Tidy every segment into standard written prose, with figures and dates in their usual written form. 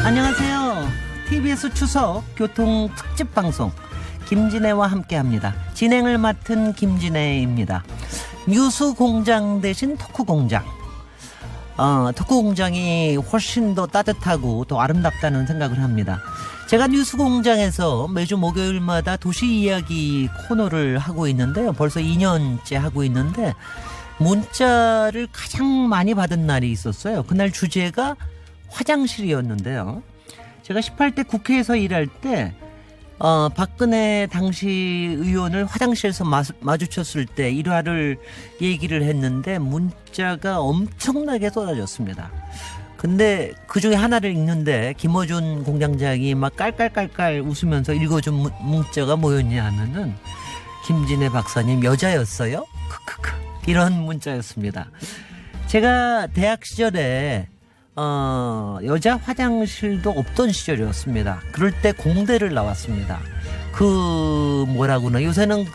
안녕하세요. TBS 추석 교통 특집 방송 김진애와 함께합니다. 진행을 맡은 김진애입니다. 뉴스 공장 대신 토크 공장. 토크 공장이 훨씬 더 따뜻하고 더 아름답다는 생각을 합니다. 제가 뉴스 공장에서 매주 목요일마다 도시 이야기 코너를 하고 있는데요. 벌써 2년째 하고 있는데 문자를 가장 많이 받은 날이 있었어요. 그날 주제가 화장실이었는데요. 제가 18대 국회에서 일할 때 박근혜 당시 의원을 화장실에서 마주쳤을 때 일화를 얘기를 했는데 문자가 엄청나게 쏟아졌습니다. 근데 그중에 하나를 읽는데 김어준 공장장이 막 깔깔깔깔 웃으면서 읽어준 문자가 뭐였냐 하면은 김진애 박사님 여자였어요? 크크크 이런 문자였습니다. 제가 대학 시절에 여자 화장실도 없던 시절이었습니다. 그럴 때 공대를 나왔습니다. 뭐라구나. 요새는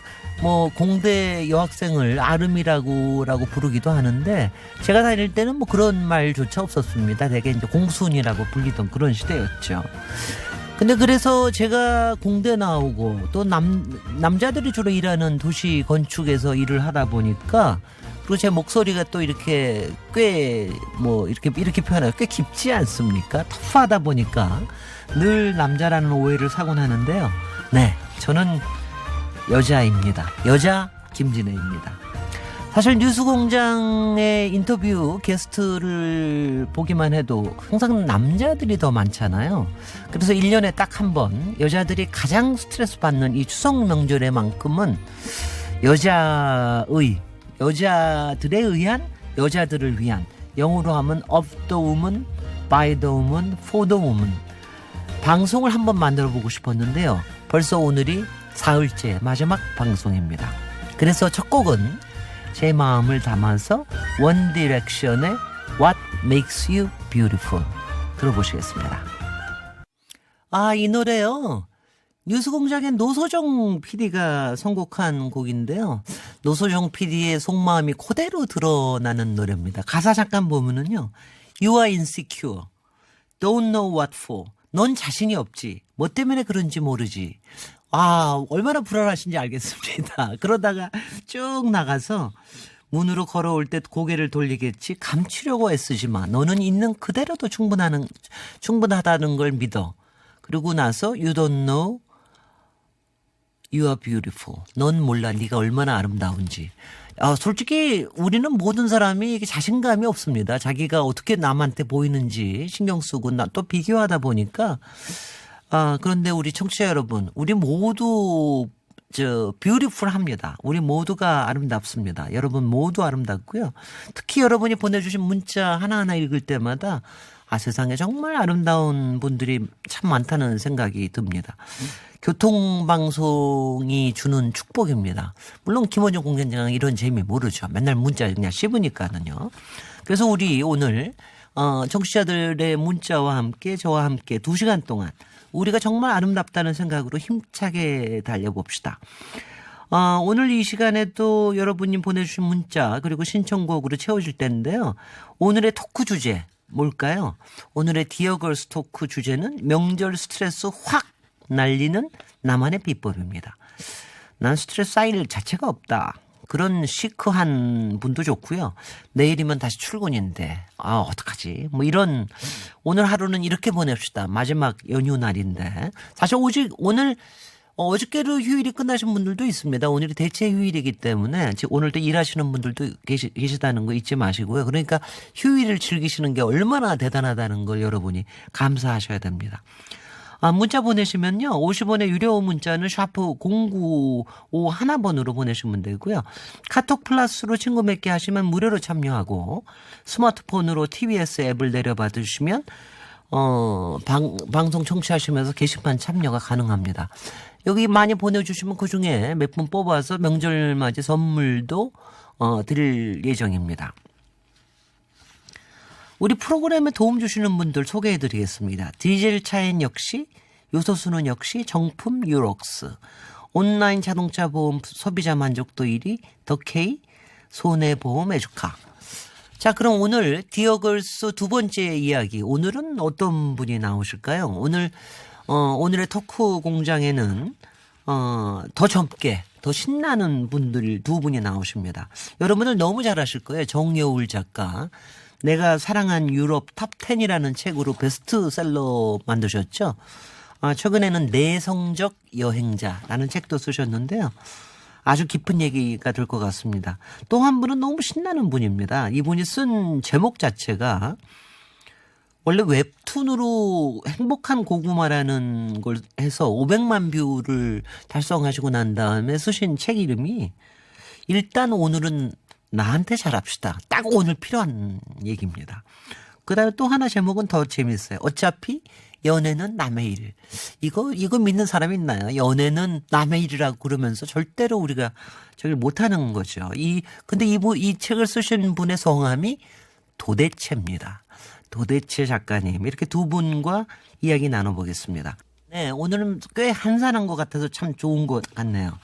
뭐 공대 여학생을 아름이라고 부르기도 하는데 제가 다닐 때는 뭐 그런 말조차 없었습니다. 되게 이제 공순이라고 불리던 그런 시대였죠. 근데 그래서 제가 공대 나오고 또 남자들이 주로 일하는 도시 건축에서 일을 하다 보니까 그리고 제 목소리가 또 이렇게 이렇게 표현하면 꽤 깊지 않습니까? 터프하다 보니까 늘 남자라는 오해를 사곤 하는데요. 네, 저는 여자입니다. 여자 김진애입니다. 사실 뉴스공장의 인터뷰 게스트를 보기만 해도 항상 남자들이 더 많잖아요. 그래서 1년에 딱 한 번 여자들이 가장 스트레스 받는 이 추석 명절에만큼은 여자들에 의한 여자들을 위한 영어로 하면 of the woman, by the woman, for the woman 방송을 한번 만들어 보고 싶었는데요. 벌써 오늘이 사흘째 마지막 방송입니다. 그래서 첫 곡은 제 마음을 담아서 원 디렉션의 What Makes You Beautiful 들어보시겠습니다. 이 노래요. 뉴스공장의 노소정 PD가 선곡한 곡인데요. 노소정 PD의 속마음이 그대로 드러나는 노래입니다. 가사 잠깐 보면은요. You are insecure. Don't know what for. 넌 자신이 없지. 뭐 때문에 그런지 모르지. 얼마나 불안하신지 알겠습니다. 그러다가 쭉 나가서 문으로 걸어올 때 고개를 돌리겠지. 감추려고 애쓰지 마. 너는 있는 그대로도 충분하다는 걸 믿어. 그러고 나서 You don't know You are beautiful. 넌 몰라 네가 얼마나 아름다운지. 솔직히 우리는 모든 사람이 자신감이 없습니다. 자기가 어떻게 남한테 보이는지 신경 쓰고 또 비교하다 보니까 그런데 우리 청취자 여러분, 우리 모두 뷰티풀합니다. 우리 모두가 아름답습니다. 여러분 모두 아름답고요. 특히 여러분이 보내주신 문자 하나하나 읽을 때마다 세상에 정말 아름다운 분들이 참 많다는 생각이 듭니다. 교통방송이 주는 축복입니다. 물론 김원중 공장장은 이런 재미 모르죠. 맨날 문자 그냥 씹으니까는요. 그래서 우리 오늘 청취자들의 문자와 함께 저와 함께 2시간 동안 우리가 정말 아름답다는 생각으로 힘차게 달려봅시다. 오늘 이 시간에도 여러분이 보내주신 문자 그리고 신청곡으로 채워질 텐데요. 오늘의 토크 주제 뭘까요? 오늘의 디어걸스 토크 주제는 명절 스트레스 확 날리는 나만의 비법입니다. 난 스트레스 쌓일 자체가 없다. 그런 시크한 분도 좋고요. 내일이면 다시 출근인데 어떡하지? 이런 오늘 하루는 이렇게 보냅시다. 마지막 연휴 날인데 사실 오늘 어저께로 휴일이 끝나신 분들도 있습니다. 오늘이 대체 휴일이기 때문에 오늘도 일하시는 분들도 계시다는 거 잊지 마시고요. 그러니까 휴일을 즐기시는 게 얼마나 대단하다는 걸 여러분이 감사하셔야 됩니다. 문자 보내시면요. 50원의 유료 문자는 샤프 0951번으로 보내시면 되고요. 카톡 플러스로 친구 맺기 하시면 무료로 참여하고 스마트폰으로 TBS 앱을 내려받으시면 방송 청취하시면서 게시판 참여가 가능합니다. 여기 많이 보내주시면 그중에 몇 분 뽑아서 명절맞이 선물도 드릴 예정입니다. 우리 프로그램에 도움 주시는 분들 소개해드리겠습니다. 디젤 차엔 역시, 요소수는 역시 정품 유록스, 온라인 자동차 보험 소비자 만족도 1위 더케이, 손해보험 에듀카. 자, 그럼 오늘 디어걸스 두 번째 이야기. 오늘은 어떤 분이 나오실까요? 오늘의 토크 공장에는, 더 젊게, 더 신나는 분들 두 분이 나오십니다. 여러분들 너무 잘 아실 거예요. 정여울 작가. 내가 사랑한 유럽 탑10이라는 책으로 베스트셀러 만드셨죠. 최근에는 내성적 여행자라는 책도 쓰셨는데요. 아주 깊은 얘기가 될 것 같습니다. 또 한 분은 너무 신나는 분입니다. 이분이 쓴 제목 자체가 원래 웹툰으로 행복한 고구마라는 걸 해서 500만 뷰를 달성하시고 난 다음에 쓰신 책 이름이 일단 오늘은 나한테 잘합시다. 딱 오늘 필요한 얘기입니다. 그다음에 또 하나 제목은 더 재밌어요. 어차피 연애는 남의 일. 이거 믿는 사람 있나요? 연애는 남의 일이라고 그러면서 절대로 우리가 저걸 못하는 거죠. 근데 이 책을 쓰신 분의 성함이 도대체입니다. 도대체 작가님. 이렇게 두 분과 이야기 나눠보겠습니다. 네, 오늘은 꽤 한산한 것 같아서 참 좋은 것 같네요.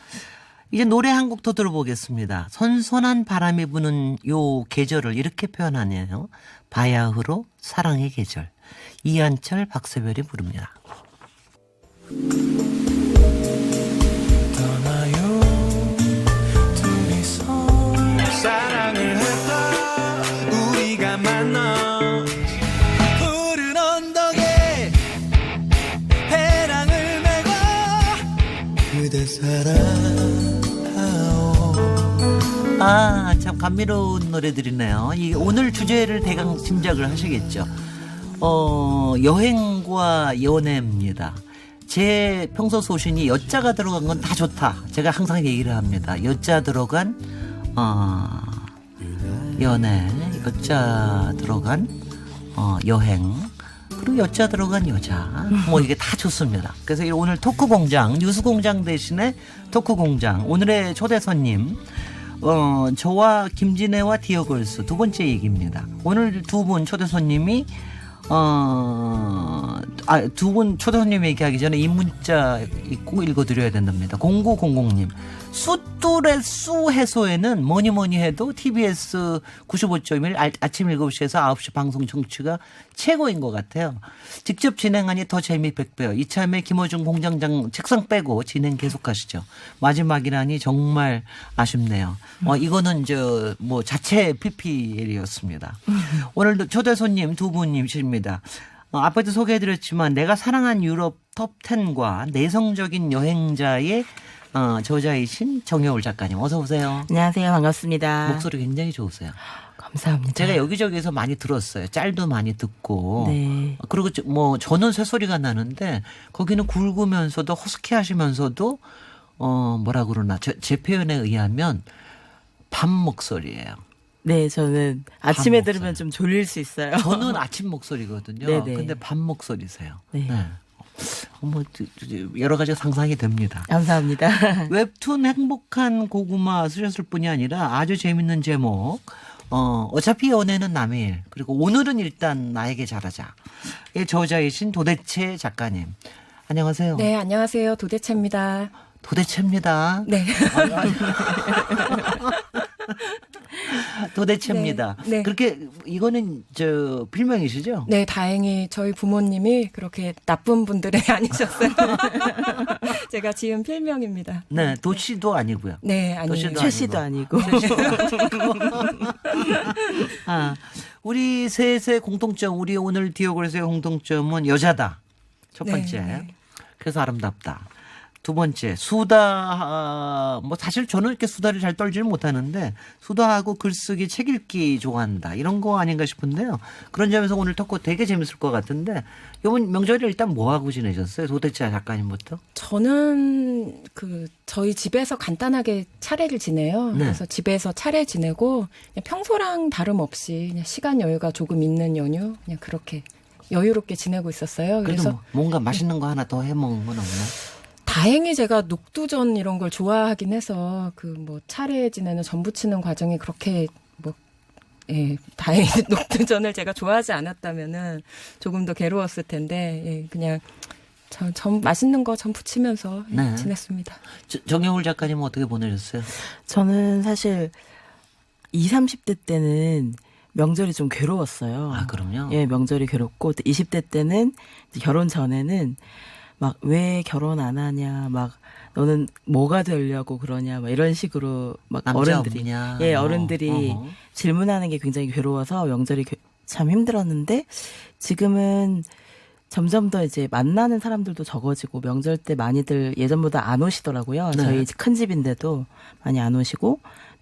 이제 노래 한 곡 더 들어보겠습니다. 선선한 바람이 부는 요 계절을 이렇게 표현하네요. 바야흐로 사랑의 계절. 이한철, 박세별이 부릅니다. 떠나요 둘이서 사랑을 했다 우리가 만나 푸른 언덕에 배낭을 메고 그대 사랑하오. 참 감미로운 노래들이네요. 오늘 주제를 대강 짐작을 하시겠죠. 여행과 연애입니다. 제 평소 소신이 여자가 들어간 건 다 좋다. 제가 항상 얘기를 합니다. 여자 들어간 연애, 여자 들어간 여행, 그리고 여자 들어간 여자. 뭐 이게 다 좋습니다. 그래서 오늘 토크 공장, 뉴스 공장 대신에 토크 공장. 오늘의 초대 손님 저와 김진애와 디어걸스 두 번째 얘기입니다. 오늘 두 분 초대 손님이 두 분 초대 손님 얘기하기 전에 이 문자 꼭 읽어드려야 된답니다. 0900님. 숫돌의 수 해소에는 뭐니 해도 TBS 95.1 아침 7시에서 9시 방송 청취가 최고인 것 같아요. 직접 진행하니 더 재미 100배요. 이참에 김어준 공장장 책상 빼고 진행 계속하시죠. 마지막이라니 정말 아쉽네요. 이거는 자체 PPL이었습니다. 오늘도 초대 손님 두 분이십니다. 아파트 소개해드렸지만 내가 사랑한 유럽 톱10과 내성적인 여행자의 저자이신 정여울 작가님 어서 오세요. 안녕하세요. 반갑습니다. 목소리 굉장히 좋으세요. 감사합니다. 제가 여기저기서 많이 들었어요. 짤도 많이 듣고. 네. 그리고 저는 새소리가 나는데 거기는 굵으면서도 허스키하시면서도 뭐라 그러나 제 표현에 의하면 밤 목소리예요. 네, 저는 아침에 목소리. 들으면 좀 졸릴 수 있어요. 저는 아침 목소리거든요. 네네. 근데 밤 목소리세요. 네. 네. 여러 가지 상상이 됩니다. 감사합니다. 웹툰 행복한 고구마 쓰셨을 뿐이 아니라 아주 재밌는 제목. 어차피 연애는 남의 일. 그리고 오늘은 일단 나에게 잘하자. 의 저자이신 도대체 작가님. 안녕하세요. 네, 안녕하세요. 도대체입니다. 도대체입니다. 네. 도대체입니다. 네. 그렇게 이거는 필명이시죠? 네, 다행히 저희 부모님이 그렇게 나쁜 분들이 아니셨어요. 제가 지은 필명입니다. 네, 도치도 아니고요. 네, 아니에요. 최씨도 아니고. 우리 셋의 공통점, 우리 오늘 디어걸스의 공통점은 여자다. 첫 번째. 네. 그래서 아름답다. 두 번째, 수다, 사실 저는 이렇게 수다를 잘 떨지는 못하는데, 수다하고 글쓰기, 책 읽기 좋아한다. 이런 거 아닌가 싶은데요. 그런 점에서 오늘 토크 되게 재밌을 것 같은데, 이번 명절에 일단 뭐 하고 지내셨어요? 도대체 작가님부터? 저는 저희 집에서 간단하게 차례를 지내요. 네. 그래서 집에서 차례 지내고, 그냥 평소랑 다름없이 그냥 시간 여유가 조금 있는 연휴, 그냥 그렇게 여유롭게 지내고 있었어요. 그래도 그래서 뭔가 맛있는 거 하나 더 해먹은 건 없나? 다행히 제가 녹두전 이런 걸 좋아하긴 해서 차례 지내는 전 부치는 과정이 그렇게 다행히 녹두전을 제가 좋아하지 않았다면은 조금 더 괴로웠을 텐데 그냥 전 맛있는 거 전 부치면서 네. 지냈습니다. 정여울 작가님은 어떻게 보내셨어요? 저는 사실 20, 30대 때는 명절이 좀 괴로웠어요. 아, 그럼요. 예, 명절이 괴롭고 20대 때는 이제 결혼 전에는 막 왜 결혼 안 하냐, 막 너는 뭐가 되려고 그러냐, 막 이런 식으로 막 남자 어른들이 없냐. 어른들이 어허. 질문하는 게 굉장히 괴로워서 명절이 참 힘들었는데 지금은 점점 더 이제 만나는 사람들도 적어지고 명절 때 많이들 예전보다 안 오시더라고요. 네. 저희 큰 집인데도 많이 안 오시고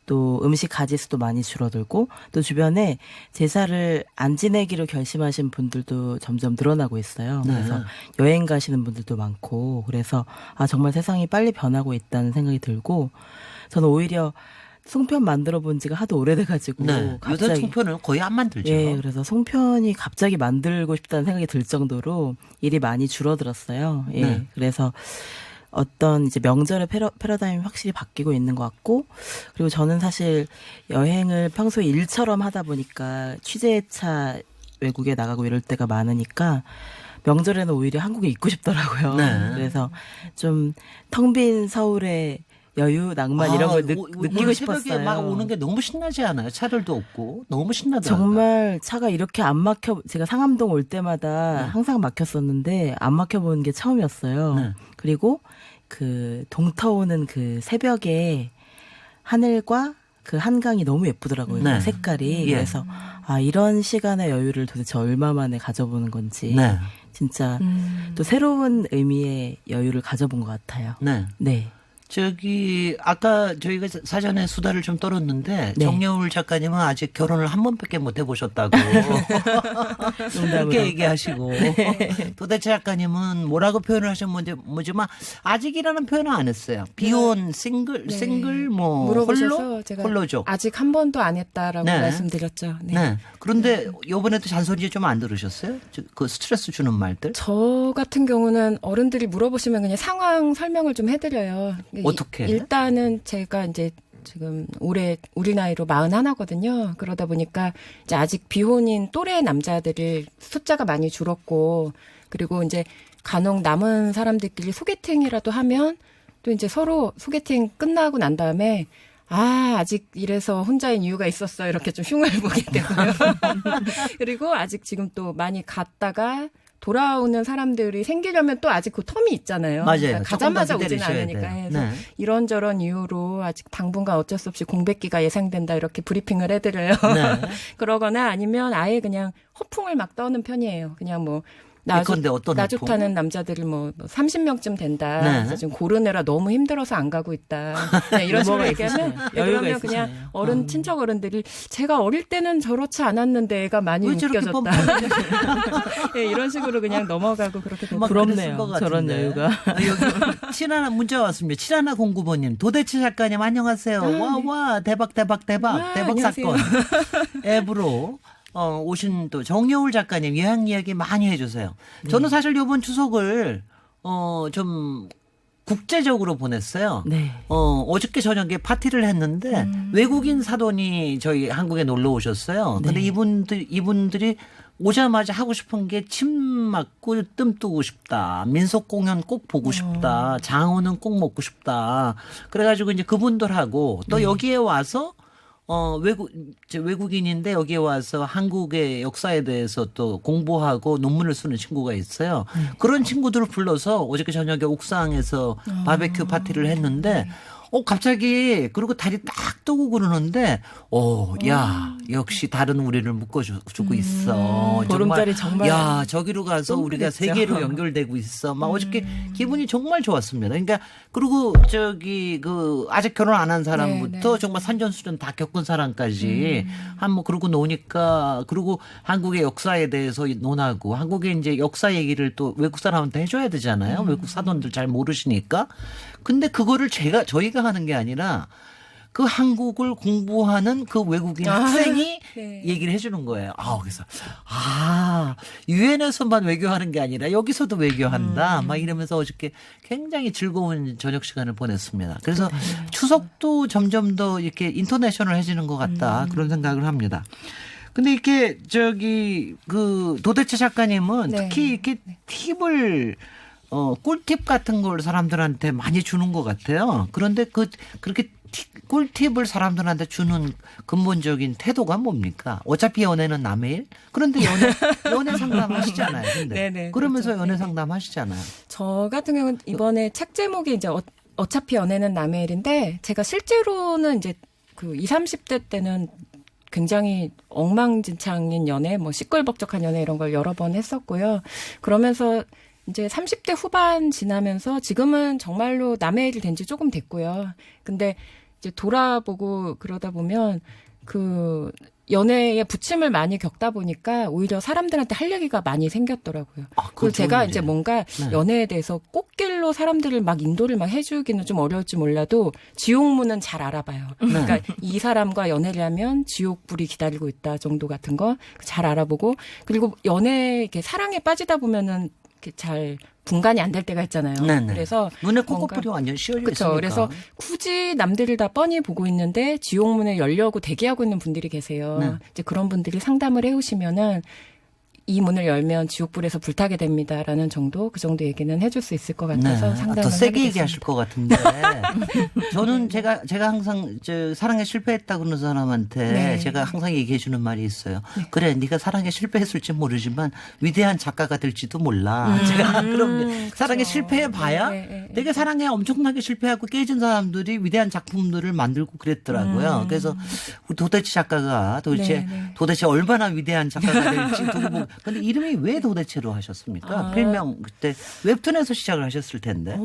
또 음식 가짓수도 많이 줄어들고 또 주변에 제사를 안 지내기로 결심하신 분들도 점점 늘어나고 있어요. 네. 그래서 여행 가시는 분들도 많고 그래서 아 정말 세상이 빨리 변하고 있다는 생각이 들고 저는 오히려 송편 만들어 본 지가 하도 오래돼가지고 네. 요새 송편을 거의 안 만들죠. 예, 그래서 송편이 갑자기 만들고 싶다는 생각이 들 정도로 일이 많이 줄어들었어요. 예, 네. 그래서 어떤 이제 명절의 패러다임이 확실히 바뀌고 있는 것 같고 그리고 저는 사실 여행을 평소에 일처럼 하다 보니까 취재차 외국에 나가고 이럴 때가 많으니까 명절에는 오히려 한국에 있고 싶더라고요. 네. 그래서 좀 텅 빈 서울의 여유, 낭만 이런 걸 느끼고 싶었어요. 새벽에 막 오는 게 너무 신나지 않아요? 차들도 없고 너무 신나더라고요. 정말 차가 이렇게 안 막혀 제가 상암동 올 때마다 항상 막혔었는데 안 막혀 보는 게 처음이었어요. 네. 그리고 그 동터오는 그 새벽에 하늘과 그 한강이 너무 예쁘더라고요. 네. 그 색깔이. 예. 그래서 아 이런 시간의 여유를 도대체 얼마 만에 가져보는 건지 네. 진짜 또 새로운 의미의 여유를 가져본 것 같아요. 네. 네. 저기 아까 저희가 사전에 수다를 좀 떨었는데 네. 정여울 작가님은 아직 결혼을 한 번밖에 못 해보셨다고 그렇게 얘기하시고 도대체 작가님은 뭐라고 표현을 하셨는지 뭐지만 아직이라는 표현은 안 했어요. 비혼 싱글 네. 싱글 뭐 물어보셔서 홀로 제가 홀로죠. 아직 한 번도 안 했다라고 네. 말씀드렸죠. 네. 네. 그런데 요번에도 잔소리 좀 안 들으셨어요? 그 스트레스 주는 말들? 저 같은 경우는 어른들이 물어보시면 그냥 상황 설명을 좀 해드려요. 어떻게? 일단은 제가 이제 지금 올해 우리 나이로 41거든요. 그러다 보니까 이제 아직 비혼인 또래 남자들을 숫자가 많이 줄었고 그리고 이제 간혹 남은 사람들끼리 소개팅이라도 하면 또 이제 서로 소개팅 끝나고 난 다음에 아직 이래서 혼자인 이유가 있었어. 이렇게 좀 흉을 보게 되고요. 그리고 아직 지금 또 많이 갔다가 돌아오는 사람들이 생기려면 또 아직 그 텀이 있잖아요. 맞아요. 그러니까 가자마자 조금 더 오지는 기다리셔야 않으니까. 돼요. 그래서 네. 이런저런 이유로 아직 당분간 어쩔 수 없이 공백기가 예상된다. 이렇게 브리핑을 해드려요. 네. 그러거나 아니면 아예 그냥 허풍을 막 떠는 편이에요. 그냥 뭐 예컨대 어떤 나 허풍? 좋다는 남자들을 뭐 30명쯤 된다. 네. 그래서 지금 고르느라 너무 힘들어서 안 가고 있다. 그냥 이런 식으로 유머가 얘기하면 있으시네요. 예, 여유가 그러면 그냥 있으시네요. 어른 친척 어른들이 제가 어릴 때는 저렇지 않았는데 애가 많이 왜 저렇게 웃겨졌다. 예, 이런 식으로 그냥 넘어가고 그렇게 되고. 막 부럽네요. 그랬을 것 저런 같은데. 여유가. 여기 칠하나 문자 왔습니다. 칠하나 공구보님 도대체 작가님 안녕하세요. 와 대박 대박 아, 대박 안녕하세요. 사건. 앱으로 오신 또 정여울 작가님 여행 이야기 많이 해주세요. 저는 사실 이번 추석을 좀 국제적으로 보냈어요. 네. 어저께 저녁에 파티를 했는데 외국인 사돈이 저희 한국에 놀러 오셨어요. 근데 네. 이분들이 오자마자 하고 싶은 게 침 맞고 뜸 뜨고 싶다. 민속 공연 꼭 보고 싶다. 장어는 꼭 먹고 싶다. 그래가지고 이제 그분들하고 또 여기에 와서 외국인인데 여기에 와서 한국의 역사에 대해서 또 공부하고 논문을 쓰는 친구가 있어요. 그런 친구들을 불러서 어저께 저녁에 옥상에서 바베큐 파티를 했는데 갑자기 그리고 다리 딱 뜨고 그러는데 야 역시 다른 우리를 묶어주고 있어. 보름달이 정말 야 저기로 가서 우리가 똥그랬죠. 세계로 연결되고 있어. 막 어저께 기분이 정말 좋았습니다. 그러니까 그리고 저기 그 아직 결혼 안 한 사람부터 네. 정말 산전수전 다 겪은 사람까지 한 뭐 그러고 노니까 그리고 한국의 역사에 대해서 논하고 한국의 이제 역사 얘기를 또 외국 사람한테 해줘야 되잖아요. 외국 사돈들 잘 모르시니까. 근데 그거를 저희가 하는 게 아니라 그 한국을 공부하는 그 외국인 학생이 네. 얘기를 해주는 거예요. 그래서 유엔에서만 외교하는 게 아니라 여기서도 외교한다. 막 이러면서 어저께 굉장히 즐거운 저녁 시간을 보냈습니다. 그래서 추석도 점점 더 이렇게 인터내셔널해지는 것 같다. 그런 생각을 합니다. 근데 이렇게 그 도대체 작가님은 네. 특히 이렇게 팁을 꿀팁 같은 걸 사람들한테 많이 주는 것 같아요. 그런데 그렇게 꿀팁을 사람들한테 주는 근본적인 태도가 뭡니까? 어차피 연애는 남의 일? 그런데 연애 상담하시잖아요. 근데. 네네, 그러면서 그렇죠. 연애 네네. 상담하시잖아요. 저 같은 경우는 이번에 책 제목이 이제 어차피 연애는 남의 일인데 제가 실제로는 이제 그 20, 30대 때는 굉장히 엉망진창인 연애, 뭐 시끌벅적한 연애 이런 걸 여러 번 했었고요. 그러면서 이제 30대 후반 지나면서 지금은 정말로 남의 일이 된 지 조금 됐고요. 근데 이제 돌아보고 그러다 보면 그 연애에 부침을 많이 겪다 보니까 오히려 사람들한테 할 얘기가 많이 생겼더라고요. 아, 그리고 제가 좋은 이제 일이에요. 뭔가 네. 연애에 대해서 꽃길로 사람들을 막 인도를 막 해주기는 좀 어려울지 몰라도 지옥문은 잘 알아봐요. 그러니까 이 사람과 연애를 하면 지옥불이 기다리고 있다 정도 같은 거 잘 알아보고 그리고 연애 이렇게 사랑에 빠지다 보면은 이렇게 잘 분간이 안 될 때가 있잖아요. 네네. 그래서 눈에 뭔가- 코코풀이 완전 씌어져 그렇죠. 있으니까. 그래서 굳이 남들을 다 뻔히 보고 있는데 지옥문을 열려고 대기하고 있는 분들이 계세요. 네. 이제 그런 분들이 상담을 해오시면은 이 문을 열면 지옥불에서 불타게 됩니다라는 정도 그 정도 얘기는 해줄 수 있을 것 같아서 상담을 더 세게 하게 얘기하실 됐습니다. 것 같은데 저는 제가 항상 사랑에 실패했다 그러는 사람한테 네. 제가 항상 얘기해 주는 말이 있어요. 그래 네가 사랑에 실패했을지 모르지만 위대한 작가가 될지도 몰라. 제가 그럼 사랑에 실패해 봐야 네. 되게 사랑에 엄청나게 실패하고 깨진 사람들이 위대한 작품들을 만들고 그랬더라고요. 그래서 우리 도대체 작가가 도대체 얼마나 위대한 작가가 될지 두고 보고. 근데 이름이 왜 도대체로 하셨습니까? 필명 그때 웹툰에서 시작을 하셨을 텐데.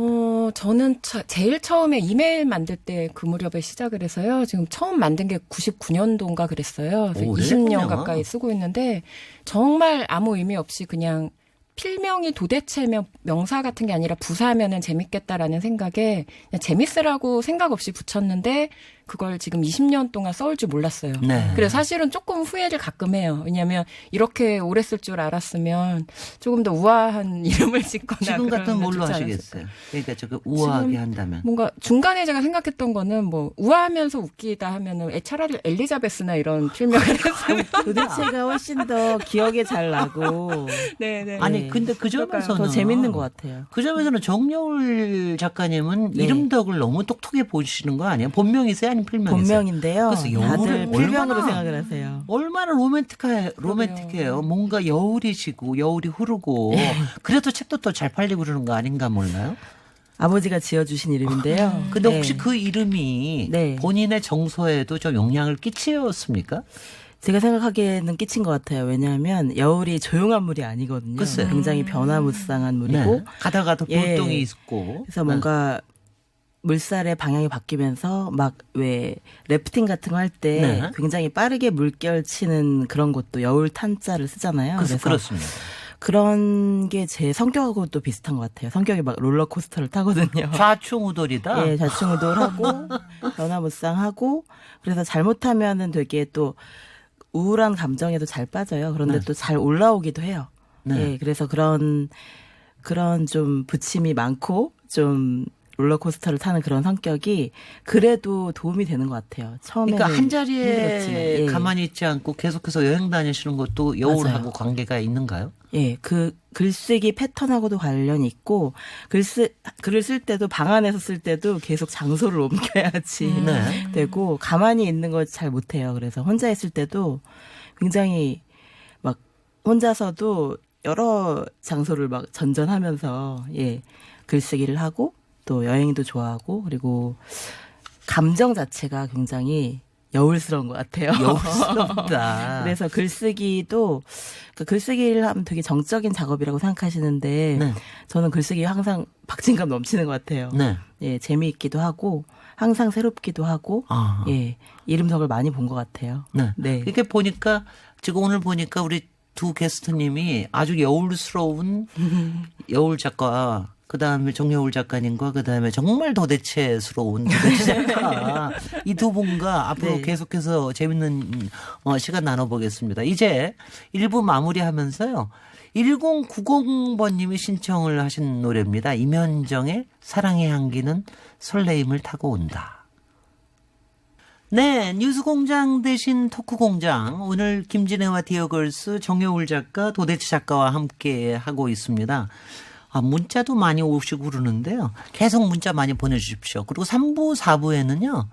저는 제일 처음에 이메일 만들 때 그 무렵에 시작을 해서요. 지금 처음 만든 게 99년도인가 그랬어요. 그래서 오, 20년 그랬군요. 가까이 쓰고 있는데 정말 아무 의미 없이 그냥 필명이 도대체면 명사 같은 게 아니라 부사면은 재밌겠다라는 생각에 그냥 재밌으라고 생각 없이 붙였는데 그걸 지금 20년 동안 써올 줄 몰랐어요. 네. 그래서 사실은 조금 후회를 가끔 해요. 왜냐하면 이렇게 오래 쓸 줄 알았으면 조금 더 우아한 이름을 짓거나 지금 같은 그러면 뭘로 좋지 하시겠어요? 그러니까 저거 우아하게 지금 한다면. 뭔가 중간에 제가 생각했던 거는 뭐 우아하면서 웃기다 하면은 차라리 엘리자베스나 이런 필명을 했으면 도대체가 훨씬 더 기억에 잘 나고 네네. 아니 근데 그 점에서는 더 재밌는 것 같아요. 그 점에서는 정여울 작가님은 네. 이름덕을 너무 똑똑해 보시는 거 아니에요? 본명이세요? 아니면 필명이세요? 본명인데요. 그래서 여울을 다들 필명으로 얼마나- 생각을 하세요. 얼마나 로맨틱해요. 뭔가 여울이시고 여울이 흐르고 네. 그래도 책도 또 잘 팔리고 그러는 거 아닌가 몰라요? 아버지가 지어주신 이름인데요. 근데 네. 혹시 그 이름이 네. 본인의 정서에도 좀 영향을 끼치었습니까? 제가 생각하기에는 끼친 것 같아요. 왜냐하면 여울이 조용한 물이 아니거든요. 글쎄요. 굉장히 변화무쌍한 물이고 네. 가다가도 예. 볼동이 있고. 그래서 뭔가 물살의 방향이 바뀌면서 막 왜 래프팅 같은 거 할 때 네. 굉장히 빠르게 물결 치는 그런 것도 여울 탄자를 쓰잖아요. 그래서 그래서 그렇습니다. 그런 게 제 성격하고도 비슷한 것 같아요. 성격이 막 롤러코스터를 타거든요. 좌충우돌이다. 예, 좌충우돌하고 변화무쌍하고 그래서 잘못하면은 되게 또 우울한 감정에도 잘 빠져요. 그런데 네. 또 잘 올라오기도 해요. 네. 예, 그래서 그런 좀 부침이 많고 좀 롤러코스터를 타는 그런 성격이 그래도 도움이 되는 것 같아요. 처음에는 그러니까 한 자리에 힘들었지만, 예. 가만히 있지 않고 계속해서 여행 다니시는 것도 여울하고 맞아요. 관계가 있는가요? 예, 그 글쓰기 패턴하고도 관련이 있고 글을 쓸 때도 방 안에서 쓸 때도 계속 장소를 옮겨야지 네. 되고 가만히 있는 거 잘 못해요. 그래서 혼자 있을 때도 굉장히 막 혼자서도 여러 장소를 막 전전하면서 예 글쓰기를 하고 또 여행도 좋아하고 그리고 감정 자체가 굉장히 여울스러운 것 같아요. 여울스럽다. 그래서 글쓰기도 글쓰기를 하면 되게 정적인 작업이라고 생각하시는데 네. 저는 글쓰기 항상 박진감 넘치는 것 같아요. 네. 예, 재미있기도 하고 항상 새롭기도 하고 아. 예, 이름덕을 많이 본 것 같아요. 네. 네. 이렇게 보니까 지금 오늘 보니까 우리 두 게스트님이 아주 여울스러운 여울 작가 그다음에 정여울 작가님과 그다음에 정말 도대체스러운 도대체 작가 이 두 분과 앞으로 네. 계속해서 재밌는 시간 나눠보겠습니다. 이제 1부 마무리하면서요. 1090번님이 신청을 하신 노래입니다. 임현정의 사랑의 향기는 설레임을 타고 온다. 네, 뉴스공장 대신 토크공장. 오늘 김진애와 디어걸스 정여울 작가, 도대체 작가와 함께 하고 있습니다. 문자도 많이 오시고 그러는데요. 계속 문자 많이 보내주십시오. 그리고 3부, 4부에는요.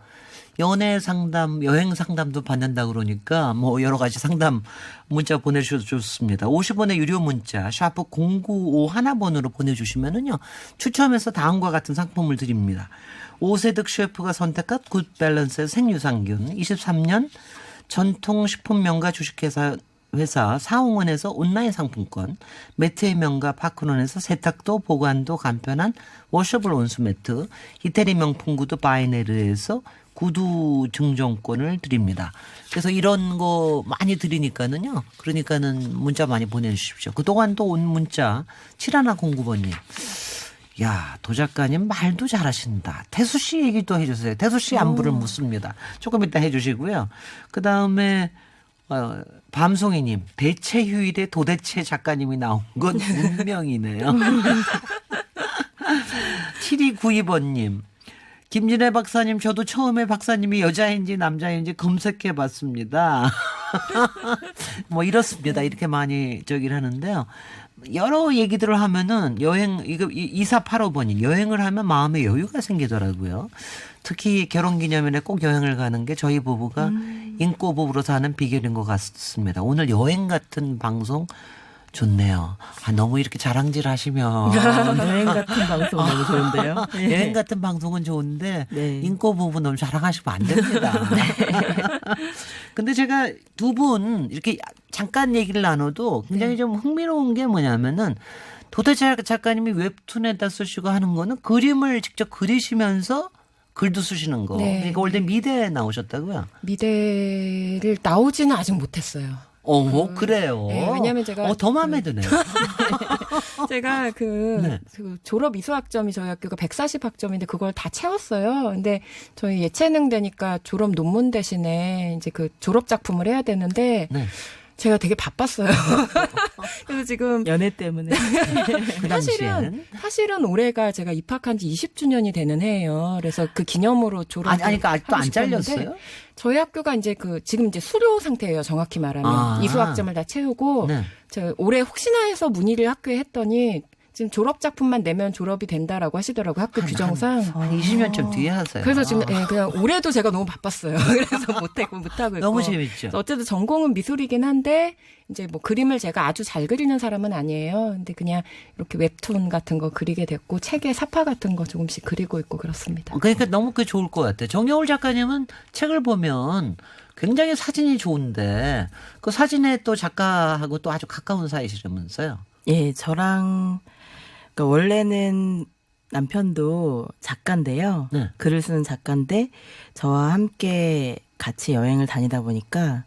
연애 상담, 여행 상담도 받는다 그러니까 뭐 여러 가지 상담 문자 보내주셔도 좋습니다. 50원의 유료 문자 샤프 0951번으로 보내주시면은요. 추첨해서 다음과 같은 상품을 드립니다. 오세득 셰프가 선택한 굿밸런스의 생유산균 23년 전통식품 명가 주식회사 사홍원에서 온라인 상품권, 매트의 명가 파크론에서 세탁도 보관도 간편한 워셔블 온수매트, 이태리 명품 구두 바이네르에서 구두 증정권을 드립니다. 그래서 이런 거 많이 드리니까는요. 그러니까는 문자 많이 보내주십시오. 그동안 또 온 문자 7109번님. 야, 도 작가님 말도 잘하신다. 태수 씨 얘기도 해주세요. 태수 씨 안부를 묻습니다. 조금 이따 해주시고요. 그 다음에 밤송이님 대체 휴일에 도대체 작가님이 나온 건 운명이네요. 7292번님 김진애 박사님 저도 처음에 박사님이 여자인지 남자인지 검색해봤습니다. 뭐 이렇습니다. 이렇게 많이 저기를 하는데요. 여러 얘기들을 하면은 여행 이거 2485번이 여행을 하면 마음에 여유가 생기더라고요. 특히 결혼기념일에 꼭 여행을 가는 게 저희 부부가 인꼬 부부로 사는 비결인 것 같습니다. 오늘 여행 같은 방송 좋네요. 너무 이렇게 자랑질 하시면 여행 같은 방송 너무 좋은데요. 여행 같은 방송은 좋은데 네. 인꼬 부부 너무 자랑하시면 안 됩니다. 근데 제가 두 분 이렇게 잠깐 얘기를 나눠도 굉장히 좀 흥미로운 게 뭐냐면은 도대체 작가님이 웹툰에다 쓰시고 하는 거는 그림을 직접 그리시면서 글도 쓰시는 거. 네. 그러니까 원래 미대에 나오셨다고요? 미대를 나오지는 아직 못했어요. 그래요. 네, 왜냐면 제가 더 마음에 드네요. 제가 네. 그 졸업 이수학점이 저희 학교가 140학점인데 그걸 다 채웠어요. 근데 저희 예체능 되니까 졸업 논문 대신에 이제 그 졸업 작품을 해야 되는데 네. 제가 되게 바빴어요. 그래서 지금 연애 때문에. 그 당시에는 사실은 올해가 제가 입학한 지 20주년이 되는 해예요. 그래서 그 기념으로 졸업 아니 그러니까 아직도 안 잘렸어요? 저희 학교가 이제 지금 이제 수료 상태예요. 정확히 말하면 이수학점을 다 채우고 네. 저 올해 혹시나 해서 문의를 학교에 했더니 지금 졸업 작품만 내면 졸업이 된다라고 하시더라고요. 학교 규정상. 한 20년쯤 뒤에 하세요. 그래서 지금 그냥 올해도 제가 너무 바빴어요. 그래서 못하고 있고. 너무 재밌죠. 어쨌든 전공은 미술이긴 한데 이제 뭐 그림을 제가 아주 잘 그리는 사람은 아니에요. 근데 그냥 이렇게 웹툰 같은 거 그리게 됐고 책에 사파 같은 거 조금씩 그리고 있고 그렇습니다. 그러니까 너무 그게 좋을 것 같아요. 정여울 작가님은 책을 보면 굉장히 사진이 좋은데 그 사진에 또 작가하고 또 아주 가까운 사이시라면서요. 예, 저랑 그러니까 원래는 남편도 작가인데요. 네. 글을 쓰는 작가인데 저와 함께 같이 여행을 다니다 보니까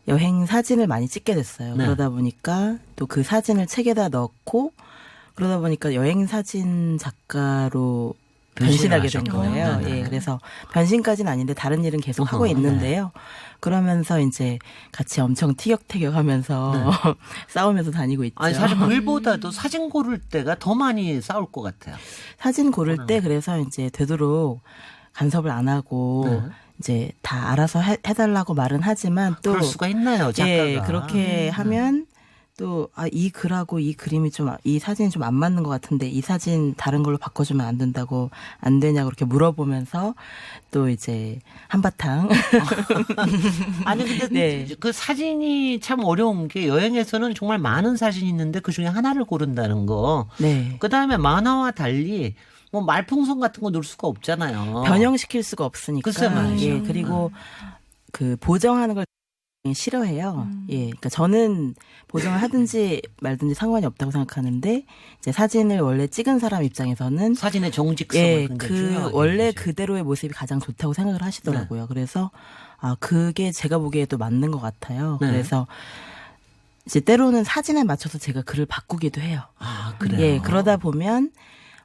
여행 사진을 많이 찍게 됐어요. 네. 그러다 보니까 또 그 사진을 책에다 넣고 그러다 보니까 여행 사진 작가로 변신하게 된 변신을 거예요. 하셨군요. 네. 예, 그래서 변신까지는 아닌데 다른 일은 계속 하고 네. 있는데요. 그러면서 이제 같이 엄청 티격태격하면서 싸우면서 다니고 있죠. 아니 사실 글보다도 사진 고를 때가 더 많이 싸울 것 같아요. 사진 고를 때 그래서 이제 되도록 간섭을 안 하고 네. 이제 다 알아서 해달라고 말은 하지만 또 그럴 수가 있나요, 작가가? 예, 그렇게 하면 또 이 글하고 이 그림이 좀 이 사진이 좀 안 맞는 것 같은데 이 사진 다른 걸로 바꿔주면 안 된다고 안 되냐고 그렇게 물어보면서 또 이제 한바탕 아니 근데 네. 그 사진이 참 어려운 게 여행에서는 정말 많은 사진이 있는데 그 중에 하나를 고른다는 거. 네. 그다음에 만화와 달리 뭐 말풍선 같은 거 넣을 수가 없잖아요. 변형시킬 수가 없으니까. 글쎄 말이죠. 예, 그리고 그 보정하는 걸 싫어해요. 예, 그러니까 저는 보정을 하든지 말든지 상관이 없다고 생각하는데 이제 사진을 원래 찍은 사람 입장에서는 사진의 정직성을 예, 굉장히 그 중요하게 원래 여기죠. 그대로의 모습이 가장 좋다고 생각을 하시더라고요. 그래서 그게 제가 보기에도 맞는 것 같아요. 네. 그래서 이제 때로는 사진에 맞춰서 제가 글을 바꾸기도 해요. 그래요. 예, 그러다 보면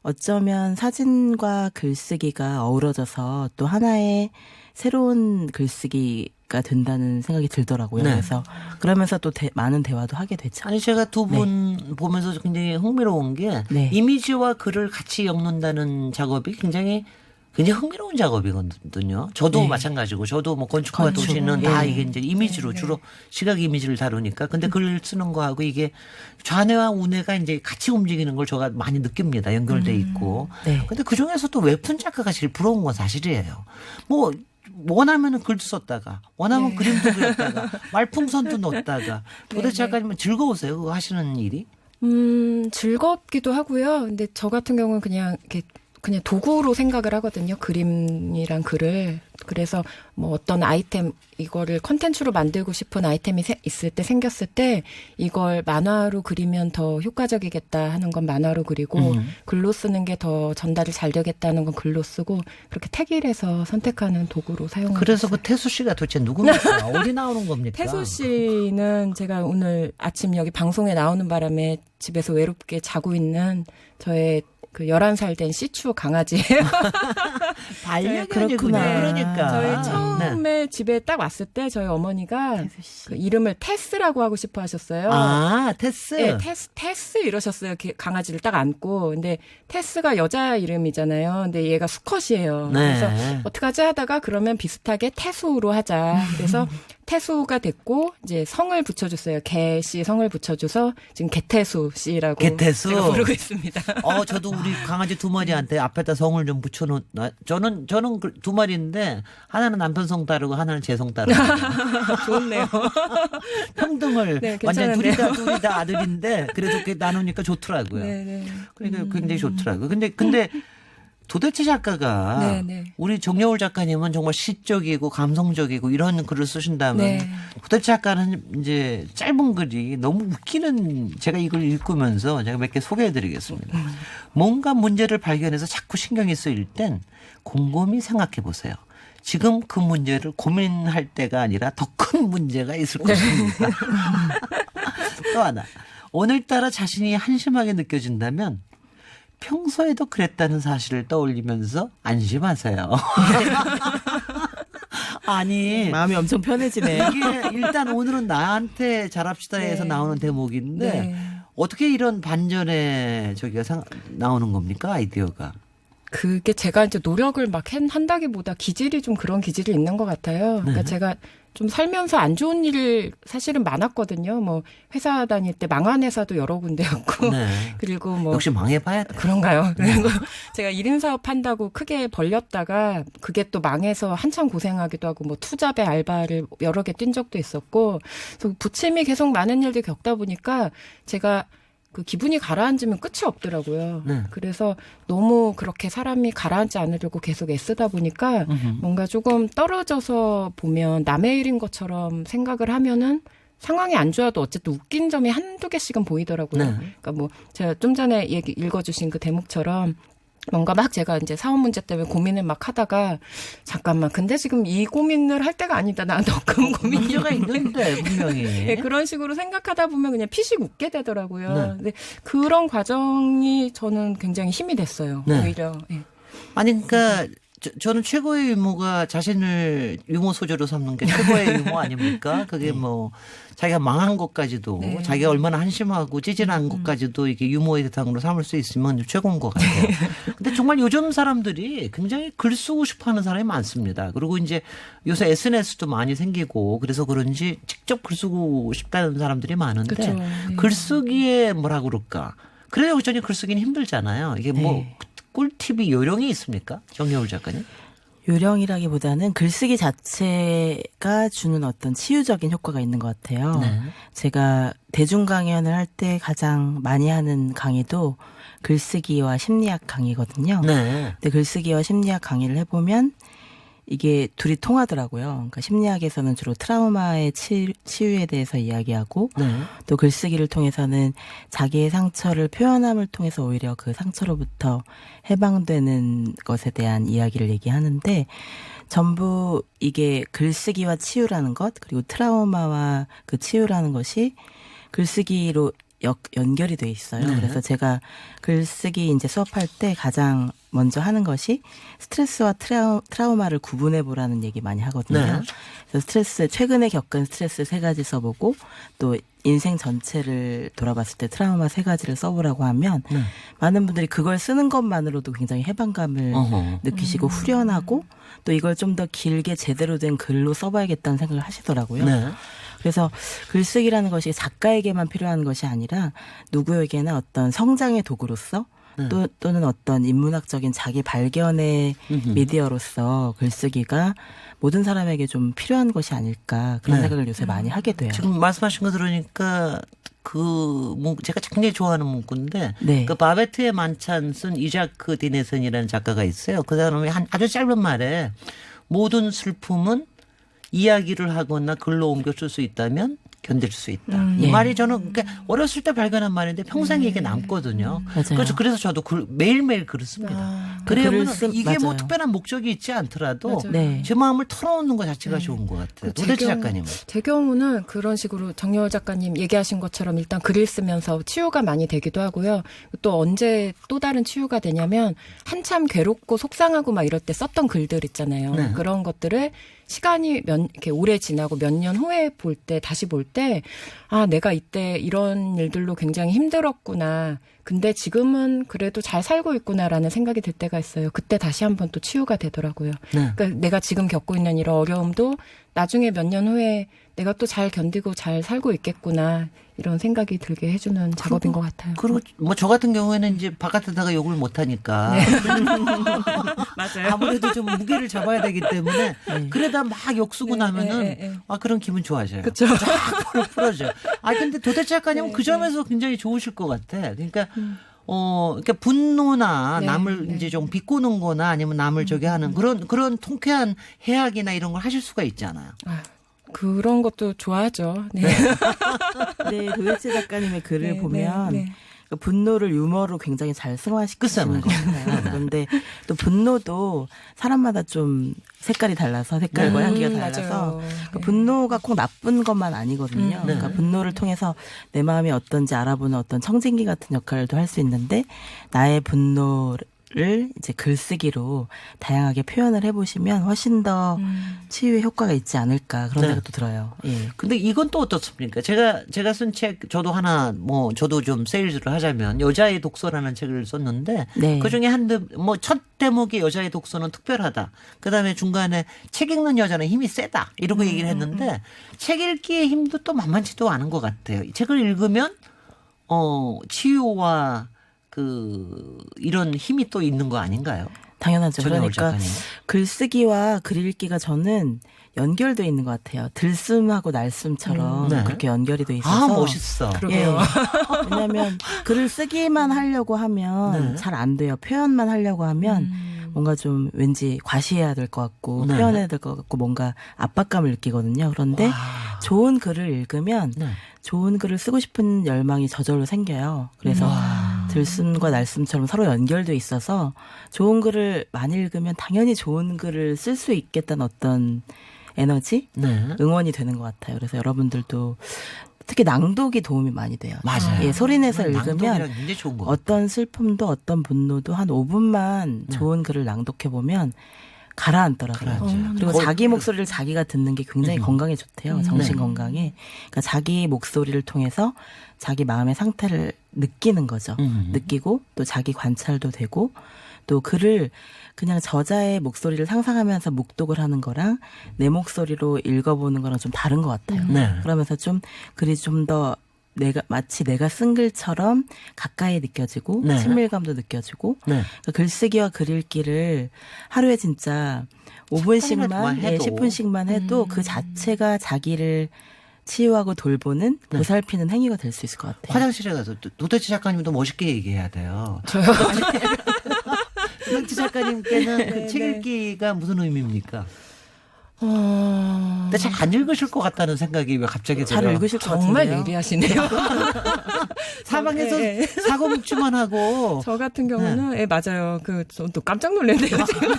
어쩌면 사진과 글쓰기가 어우러져서 또 하나의 새로운 글쓰기가 된다는 생각이 들더라고요. 네. 그래서 그러면서 또 많은 대화도 하게 되죠. 아니 제가 두 분 보면서 굉장히 흥미로운 게 네. 이미지와 글을 같이 엮는다는 작업이 굉장히 굉장히 흥미로운 작업이거든요. 저도 네. 마찬가지고 저도 뭐 건축과 건축. 도시는 다 예. 이게 이제 이미지로 네, 네. 주로 시각 이미지를 다루니까 근데 글 쓰는 거하고 이게 좌뇌와 우뇌가 이제 같이 움직이는 걸 제가 많이 느낍니다. 연결돼 있고. 네. 근데 그 중에서 또 웹툰 작가가 제일 부러운 건 사실이에요. 뭐 원하면은 글도 썼다가 원하면 네. 그림도 그렸다가 말풍선도 넣었다가 도대체 네, 작가님은 즐거우세요? 그거 하시는 일이? 즐겁기도 하고요. 근데 저 같은 경우는 그냥 이렇게 그냥 도구로 생각을 하거든요. 그림이랑 글을. 그래서 뭐 어떤 아이템 이거를 컨텐츠로 만들고 싶은 아이템이 있을 때 생겼을 때 이걸 만화로 그리면 더 효과적이겠다 하는 건 만화로 그리고 글로 쓰는 게 더 전달이 잘 되겠다는 건 글로 쓰고 그렇게 택일해서 선택하는 도구로 사용하고 그래서 있어요. 그 태수 씨가 도대체 누굽니까? 어디 나오는 겁니까? 태소 씨는 제가 오늘 아침 여기 방송에 나오는 바람에 집에서 외롭게 자고 있는 저의 그 11살 된 시추 강아지예요. 반려견이구나. 그렇구나. 그러니까. 저희 네. 처음에 집에 딱 왔을 때 저희 어머니가 그 이름을 테스라고 하고 싶어 하셨어요. 아, 테스. 네, 테스 이러셨어요. 이렇게 강아지를 딱 안고. 근데 테스가 여자 이름이잖아요. 근데 얘가 수컷이에요. 네. 그래서 어떡하지 하다가 그러면 비슷하게 태수로 하자. 그래서 태수가 됐고 이제 성을 붙여줬어요. 개씨 성을 붙여줘서 지금 개태수 씨라고 개태수? 제가 부르고 있습니다. 저도 우리 강아지 두 마리한테 앞에다 성을 좀 붙여놓. 저는 두 마리인데 하나는 남편 성 따르고 하나는 제 성 따르고. 좋네요. 평등을 네, 완전 괜찮은데요. 둘이 다 아들인데 그래도 그렇게 나누니까 좋더라고요. 네네. 그러니까 굉장히 좋더라고요. 근데 도대체 작가가 네네. 우리 정여울 작가님은 정말 시적이고 감성적이고 이런 글을 쓰신다면 네. 도대체 작가는 이제 짧은 글이 너무 웃기는 제가 이걸 읽으면서 제가 몇 개 소개해드리겠습니다. 뭔가 문제를 발견해서 자꾸 신경이 쓰일 땐 곰곰이 생각해 보세요. 지금 그 문제를 고민할 때가 아니라 더 큰 문제가 있을 것입니다. 또 하나. 오늘따라 자신이 한심하게 느껴진다면 평소에도 그랬다는 사실을 떠올리면서 안심하세요. 아니 마음이 엄청 편해지네요. 이게 일단 오늘은 나한테 잘합시다에서 네. 나오는 대목인데 네. 어떻게 이런 반전의 나오는 겁니까 아이디어가? 그게 제가 이제 노력을 막 한다기보다 기질이 좀 그런 기질이 있는 것 같아요. 그러니까 네. 제가 좀 살면서 안 좋은 일 사실은 많았거든요. 뭐 회사 다닐 때 망한 회사도 여러 군데였고 네. 그리고 뭐 역시 망해봐야 돼. 그런가요? 그리고 제가 1인 사업 한다고 크게 벌렸다가 그게 또 망해서 한참 고생하기도 하고 뭐 투잡에 알바를 여러 개 뛴 적도 있었고 그래서 부침이 계속 많은 일들 겪다 보니까 제가 그 기분이 가라앉으면 끝이 없더라고요. 네. 그래서 너무 그렇게 사람이 가라앉지 않으려고 계속 애쓰다 보니까 뭔가 조금 떨어져서 보면 남의 일인 것처럼 생각을 하면은 상황이 안 좋아도 어쨌든 웃긴 점이 한두 개씩은 보이더라고요. 네. 그러니까 뭐 제가 좀 전에 읽어주신 그 대목처럼 뭔가 막 제가 이제 사업 문제 때문에 고민을 막 하다가 잠깐만 근데 지금 이 고민을 할 때가 아니다. 나 더 큰 고민이 문제가 있는데 분명히. 네, 그런 식으로 생각하다 보면 그냥 피식 웃게 되더라고요. 네. 근데 그런 과정이 저는 굉장히 힘이 됐어요. 네. 오히려. 예. 아니 그러니까 저는 최고의 유머가 자신을 유머 소재로 삼는 게 최고의 유머 아닙니까? 그게 뭐 자기가 망한 것까지도 네. 자기가 얼마나 한심하고 찌질한 것까지도 이게 유머의 대상으로 삼을 수 있으면 최고인 것 같아요. 근데 정말 요즘 사람들이 굉장히 글 쓰고 싶어하는 사람이 많습니다. 그리고 이제 요새 SNS도 많이 생기고 그래서 그런지 직접 글 쓰고 싶다는 사람들이 많은데 그쵸. 네. 글쓰기에 뭐라 그럴까? 그래요, 여전히 글쓰기는 힘들잖아요. 이게 뭐 네. 꿀팁이 요령이 있습니까? 정여울 작가님? 요령이라기보다는 글쓰기 자체가 주는 어떤 치유적인 효과가 있는 것 같아요. 네. 제가 대중 강연을 할 때 가장 많이 하는 강의도 글쓰기와 심리학 강의거든요. 네. 근데 글쓰기와 심리학 강의를 해보면 이게 둘이 통하더라고요. 그러니까 심리학에서는 주로 트라우마의 치유에 대해서 이야기하고 네. 또 글쓰기를 통해서는 자기의 상처를 표현함을 통해서 오히려 그 상처로부터 해방되는 것에 대한 이야기를 얘기하는데 전부 이게 글쓰기와 치유라는 것 그리고 트라우마와 그 치유라는 것이 글쓰기로 연결이 돼 있어요. 네. 그래서 제가 글쓰기 이제 수업할 때 가장 먼저 하는 것이 스트레스와 트라우마를 구분해 보라는 얘기 많이 하거든요. 네. 그래서 최근에 겪은 스트레스 3가지 써보고 또 인생 전체를 돌아봤을 때 트라우마 3가지를 써보라고 하면 네. 많은 분들이 그걸 쓰는 것만으로도 굉장히 해방감을 어허. 느끼시고 후련하고 또 이걸 좀 더 길게 제대로 된 글로 써봐야겠다는 생각을 하시더라고요. 네. 그래서 글쓰기라는 것이 작가에게만 필요한 것이 아니라 누구에게나 어떤 성장의 도구로서 네. 또는 어떤 인문학적인 자기 발견의 미디어로서 글쓰기가 모든 사람에게 좀 필요한 것이 아닐까 그런 네. 생각을 요새 많이 하게 돼요. 지금 말씀하신 거 들으니까 제가 굉장히 좋아하는 문구인데 네. 그 바베트의 만찬 쓴 이자크 디네슨이라는 작가가 있어요. 그 사람이 아주 짧은 말에 모든 슬픔은 이야기를 하거나 글로 옮겨 쓸 수 있다면 견딜 수 있다. 이 예. 말이 저는 그러니까 어렸을 때 발견한 말인데 평생 이게 남거든요. 맞아요. 그래서 저도 매일매일 글을 씁니다. 그러면 이게 뭐 맞아요. 특별한 목적이 있지 않더라도 맞아요. 네. 제 마음을 털어놓는 것 자체가 좋은 것 같아요. 도대체 작가님은. 제 경우는 그런 식으로 정여울 작가님 얘기하신 것처럼 일단 글을 쓰면서 치유가 많이 되기도 하고요. 또 언제 또 다른 치유가 되냐면 한참 괴롭고 속상하고 막 이럴 때 썼던 글들 있잖아요. 네. 그런 것들을 시간이 이렇게 오래 지나고 몇 년 후에 다시 볼 때, 아, 내가 이때 이런 일들로 굉장히 힘들었구나. 근데 지금은 그래도 잘 살고 있구나라는 생각이 들 때가 있어요. 그때 다시 한번 또 치유가 되더라고요. 네. 그러니까 내가 지금 겪고 있는 이런 어려움도 나중에 몇 년 후에 내가 또 잘 견디고 잘 살고 있겠구나. 이런 생각이 들게 해주는 작업인 것 같아요. 그리고 뭐 저 같은 경우에는 이제 바깥에다가 욕을 못 하니까 맞아요. 아무래도 좀 무게를 잡아야 되기 때문에 그러다 막 욕 쓰고 나면은 아 그런 기분 좋아져요. 그렇죠. 쫙 풀어져. 아 근데 도대체 작가님은 그 점에서 굉장히 좋으실 것 같아. 그러니까 그러니까 분노나 네, 남을 네. 이제 좀 비꼬는 거나 아니면 남을 저기 하는 그런 통쾌한 해악이나 이런 걸 하실 수가 있잖아요. 아, 그런 것도 좋아하죠. 네. 네, 도대체 작가님의 글을 네, 보면 네, 네. 그 분노를 유머로 굉장히 잘 승화시키는 것 같아요. 그런데 또 분노도 사람마다 좀 색깔이 달라서 색깔과 향기가 달라서 맞아요. 그 분노가 꼭 나쁜 것만 아니거든요. 네. 그러니까 분노를 통해서 내 마음이 어떤지 알아보는 어떤 청진기 같은 역할도 할 수 있는데 나의 분노를 이제 글쓰기로 다양하게 표현을 해보시면 훨씬 더 치유의 효과가 있지 않을까 그런 네. 생각도 들어요. 예. 근데 이건 또 어떻습니까? 제가 쓴 책 저도 하나 저도 좀 세일즈를 하자면 여자의 독서라는 책을 썼는데 네. 그중에 첫 대목이 여자의 독서는 특별하다. 그다음에 중간에 책 읽는 여자는 힘이 세다. 이러고 얘기를 했는데 책 읽기의 힘도 또 만만치도 않은 것 같아요. 이 책을 읽으면 치유와 이런 힘이 또 있는 거 아닌가요? 당연하죠. 정여울 그러니까 작가님. 글쓰기와 글 읽기가 저는 연결돼 있는 것 같아요. 들숨하고 날숨처럼 네. 그렇게 연결이 돼 있어서. 멋있어. 그러게요. 왜냐하면 글을 쓰기만 하려고 하면 네. 잘 안 돼요. 표현만 하려고 하면 뭔가 좀 왠지 과시해야 될 것 같고 네. 표현해야 될 것 같고 뭔가 압박감을 느끼거든요. 그런데 좋은 글을 읽으면 네. 좋은 글을 쓰고 싶은 열망이 저절로 생겨요. 그래서 들숨과 날숨처럼 서로 연결돼 있어서 좋은 글을 많이 읽으면 당연히 좋은 글을 쓸 수 있겠다는 어떤 에너지, 네. 응원이 되는 것 같아요. 그래서 여러분들도 특히 낭독이 도움이 많이 돼요. 맞아요. 예, 소리내서 읽으면 낭독이랑 굉장히 좋은 거. 어떤 슬픔도 어떤 분노도 한 5분만 좋은 글을 낭독해 보면 가라앉더라고요. 가라앉아요. 그리고 거의 자기 목소리를 자기가 듣는 게 굉장히 건강에 좋대요. 정신 네. 건강에. 그러니까 자기 목소리를 통해서 자기 마음의 상태를 느끼는 거죠. 느끼고 또 자기 관찰도 되고 또 글을 그냥 저자의 목소리를 상상하면서 묵독을 하는 거랑 내 목소리로 읽어보는 거랑 좀 다른 것 같아요. 네. 그러면서 좀 글이 좀 더 마치 내가 쓴 글처럼 가까이 느껴지고 네. 친밀감도 느껴지고 네. 그러니까 글쓰기와 글 읽기를 하루에 진짜 5분씩만, 해도. 10분씩만 해도 그 자체가 자기를 치유하고 돌보는 네. 보살피는 행위가 될 수 있을 것 같아요. 화장실에 가서 도대체 작가님도 멋있게 얘기해야 돼요. 저요. 도대체 작가님께는 그 책 읽기가 무슨 의미입니까? 근데 잘 안 읽으실 것 같다는 생각이 왜 갑자기 잘 들어요? 읽으실 것 정말 같은데요. 예리하시네요. 사방에서 네. 사고 묵지만 하고 저 같은 경우는 예, 맞아요. 또 깜짝 놀랐네요. 지금.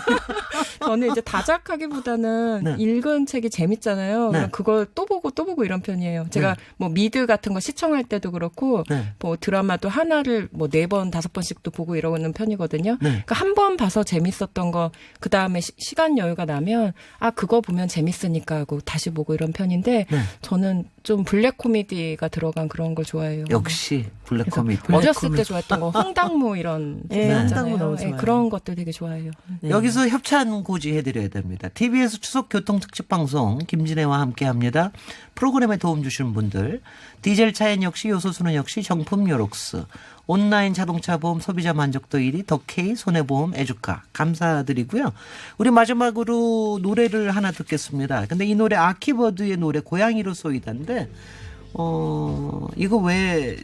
저는 이제 다작하기보다는 네. 읽은 책이 재밌잖아요. 네. 그걸 또 보고 이런 편이에요. 제가 뭐 미드 같은 거 시청할 때도 그렇고 네. 뭐 드라마도 하나를 뭐 4번, 5번씩도 보고 이러는 편이거든요. 네. 그러니까 한 번 봐서 재밌었던 거 그 다음에 시간 여유가 나면 아 그거 보면 재밌으니까 하고 다시 보고 이런 편인데 네. 저는 좀 블랙 코미디가 들어간 그런 걸 좋아해요. 역시 블랙 코미디. 어렸을 때 좋아했던 거 홍당무 이런 네, 있잖아요. 홍당무 너무 좋아요. 그런 것들 되게 좋아해요. 네. 여기서 협찬 고지 해드려야 됩니다. TBS 추석 교통 특집 방송 김진애와 함께합니다. 프로그램에 도움 주시는 분들 디젤 차엔 역시 요소수는 역시 정품 요록스 온라인 자동차 보험 소비자 만족도 1위 더케이 손해보험 에듀카 감사드리고요. 우리 마지막으로 노래를 하나 듣겠습니다. 근데 이 노래 아키버드의 노래 고양이로 쏘이다인데 이거 왜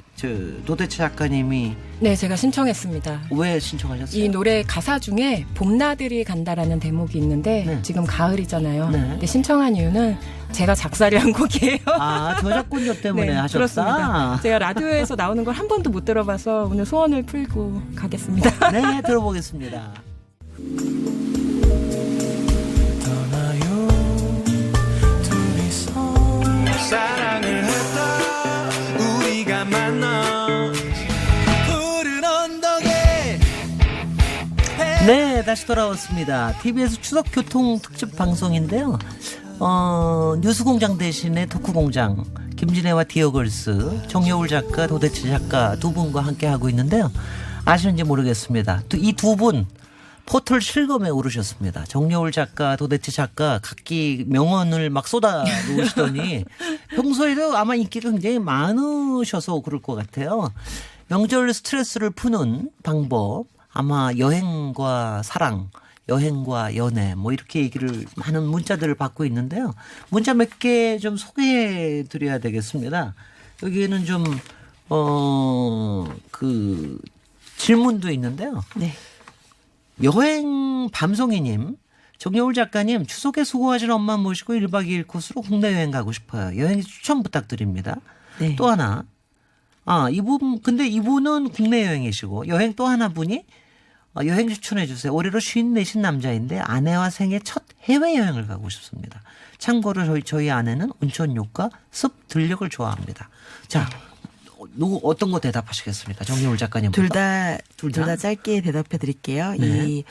도대체 작가님이 네, 제가 신청했습니다. 왜 신청하셨어요? 이 노래 가사 중에 봄나들이 간다라는 대목이 있는데 네. 지금 가을이잖아요. 네. 근데 신청한 이유는 제가 작사를 한 곡이에요. 아, 저작권료 때문에 네, 하셨다. 그렇습니다. 제가 라디오에서 나오는 걸 한 번도 못 들어봐서 오늘 소원을 풀고 가겠습니다. 네, 들어보겠습니다. 떠나요 둘이서 사랑을 했다 우리가 만나 푸른 언덕에 네, 다시 돌아왔습니다. TBS 추석 교통 특집 방송인데요. 뉴스공장 대신에 토크공장 김진애와 디어걸스 정여울 작가 도대체 작가 두 분과 함께 하고 있는데요. 아시는지 모르겠습니다. 이 두 분 포털 실검에 오르셨습니다. 정여울 작가 도대체 작가 각기 명언을 막 쏟아 놓으시더니 평소에도 아마 인기가 굉장히 많으셔서 그럴 것 같아요. 명절 스트레스를 푸는 방법 아마 여행과 사랑 여행과 연애 뭐 이렇게 얘기를 많은 문자들을 받고 있는데요. 문자 몇 개 좀 소개해 드려야 되겠습니다. 여기에는 좀 질문도 있는데요. 네. 여행 밤송이님, 정여울 작가님 추석에 수고하신 엄마 모시고 1박 2일 코스로 국내 여행 가고 싶어요. 여행 추천 부탁드립니다. 네. 또 하나. 근데 이분은 국내 여행이시고 여행 또 하나 분이 여행 추천해 주세요. 올해로 54신 남자인데 아내와 생애 첫 해외여행을 가고 싶습니다. 참고로 저희 아내는 온천욕과 습 들녘을 좋아합니다. 자, 어떤 거 대답하시겠습니까? 정여울 작가님. 둘 다 짧게 대답해 드릴게요. 네. 이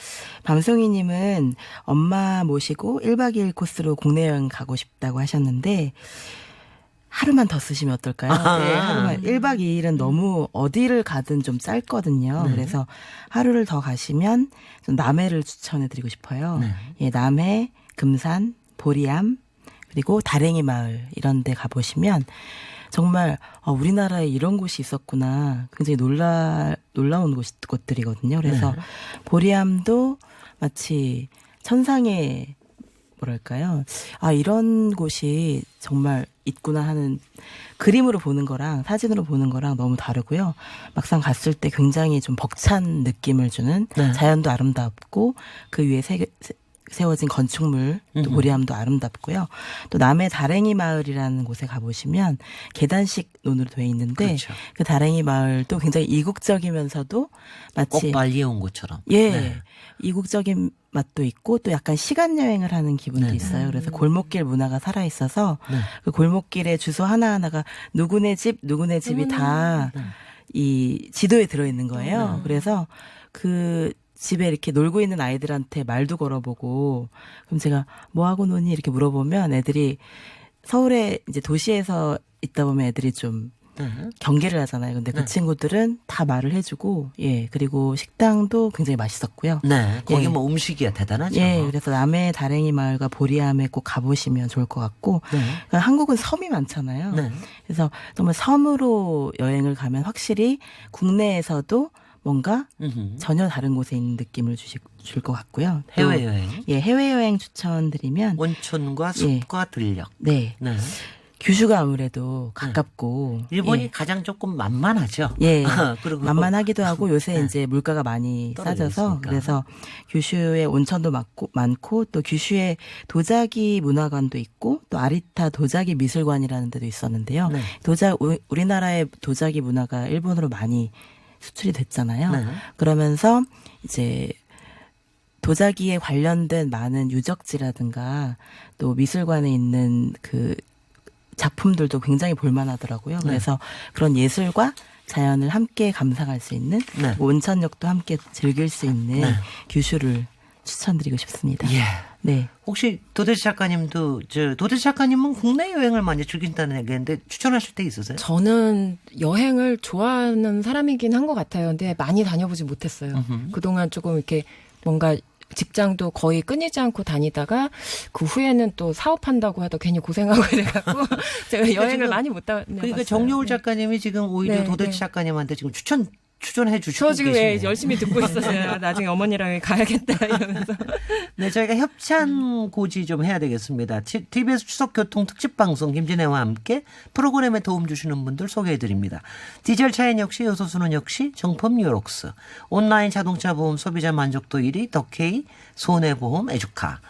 밤송이님은 엄마 모시고 1박 2일 코스로 국내 여행 가고 싶다고 하셨는데 하루만 더 쓰시면 어떨까요? 네, 하루만. 1박 2일은 너무 어디를 가든 좀 짧거든요. 네. 그래서 하루를 더 가시면 좀 남해를 추천해 드리고 싶어요. 네. 예, 남해, 금산, 보리암, 그리고 다랭이 마을 이런 데 가보시면 정말 우리나라에 이런 곳이 있었구나. 굉장히 놀라운 곳들이거든요. 그래서 네. 보리암도 마치 천상의 뭐랄까요. 이런 곳이 정말 있구나 하는 그림으로 보는 거랑 사진으로 보는 거랑 너무 다르고요. 막상 갔을 때 굉장히 좀 벅찬 느낌을 주는 네. 자연도 아름답고 그 위에 세워진 건축물 또 보리암도 아름답고요. 또 남해 다랭이 마을이라는 곳에 가보시면 계단식 논으로 되어 있는데 그렇죠. 그 다랭이 마을도 굉장히 이국적이면서도 마치 꼭 발리에 온 것처럼. 예. 네. 이국적인 맛도 있고 또 약간 시간 여행을 하는 기분도 네. 있어요. 그래서 골목길 문화가 살아 있어서 네. 그 골목길에 주소 하나하나가 누구네 집이 다 이 지도에 들어 있는 거예요. 그래서 그 집에 이렇게 놀고 있는 아이들한테 말도 걸어보고 그럼 제가 뭐 하고 노니 이렇게 물어보면 애들이 서울에 이제 도시에서 있다 보면 애들이 좀 경계를 하잖아요. 근데 그 네. 친구들은 다 말을 해주고, 예, 그리고 식당도 굉장히 맛있었고요. 네. 거기 예. 뭐 음식이야 대단하죠. 예, 그래서 남해 다랭이 마을과 보리암에 꼭 가보시면 좋을 것 같고, 네. 그러니까 한국은 섬이 많잖아요. 네. 그래서 정말 섬으로 여행을 가면 확실히 국내에서도 뭔가 전혀 다른 곳에 있는 느낌을 줄 것 같고요. 또, 해외여행. 예, 해외여행 추천드리면, 온천과 숲과 들녘. 네, 네. 규슈가 아무래도 가깝고, 일본이 예. 가장 조금 만만하죠. 예. 그리고 만만하기도 하고 요새 네. 이제 물가가 많이 떨어져 싸져서 있으니까. 그래서 규슈에 온천도 많고 또 규슈에 도자기 문화관도 있고 또 아리타 도자기 미술관이라는 데도 있었는데요. 네. 우리나라의 도자기 문화가 일본으로 많이 수출이 됐잖아요. 네. 그러면서 이제 도자기에 관련된 많은 유적지라든가 또 미술관에 있는 그 작품들도 굉장히 볼만하더라고요. 그래서 그런 예술과 자연을 함께 감상할 수 있는 네. 뭐 온천욕도 함께 즐길 수 있는 네. 규슈를 추천드리고 싶습니다. 예. 네. 혹시 도대체 작가님도 도대체 작가님은 국내 여행을 많이 즐긴다는 얘기인데 추천하실 때 있으세요? 저는 여행을 좋아하는 사람이긴 한 것 같아요. 근데 많이 다녀보지 못했어요. 그동안 조금 이렇게 뭔가 직장도 거의 끊이지 않고 다니다가 그 후에는 또 사업한다고 하다 괜히 고생하고 이래갖고 제가 여행을 지금 많이 못 다녀봤어요. 그러니까 정여울 작가님이 지금 오히려 네, 도대체 네. 작가님한테 지금 추천해 주시고 저 지금 계시네요. 열심히 듣고 있었어요. 나중에 어머니랑 가야겠다 이러면서. 네, 저희가 협찬 고지 좀 해야 되겠습니다. TBS 추석 교통 특집 방송 김진애와 함께 프로그램에 도움 주시는 분들 소개해 드립니다. 디젤 차인 역시 요소수는 역시 정품 유록스, 온라인 자동차 보험 소비자 만족도 1위 더케이, 손해보험 에듀카.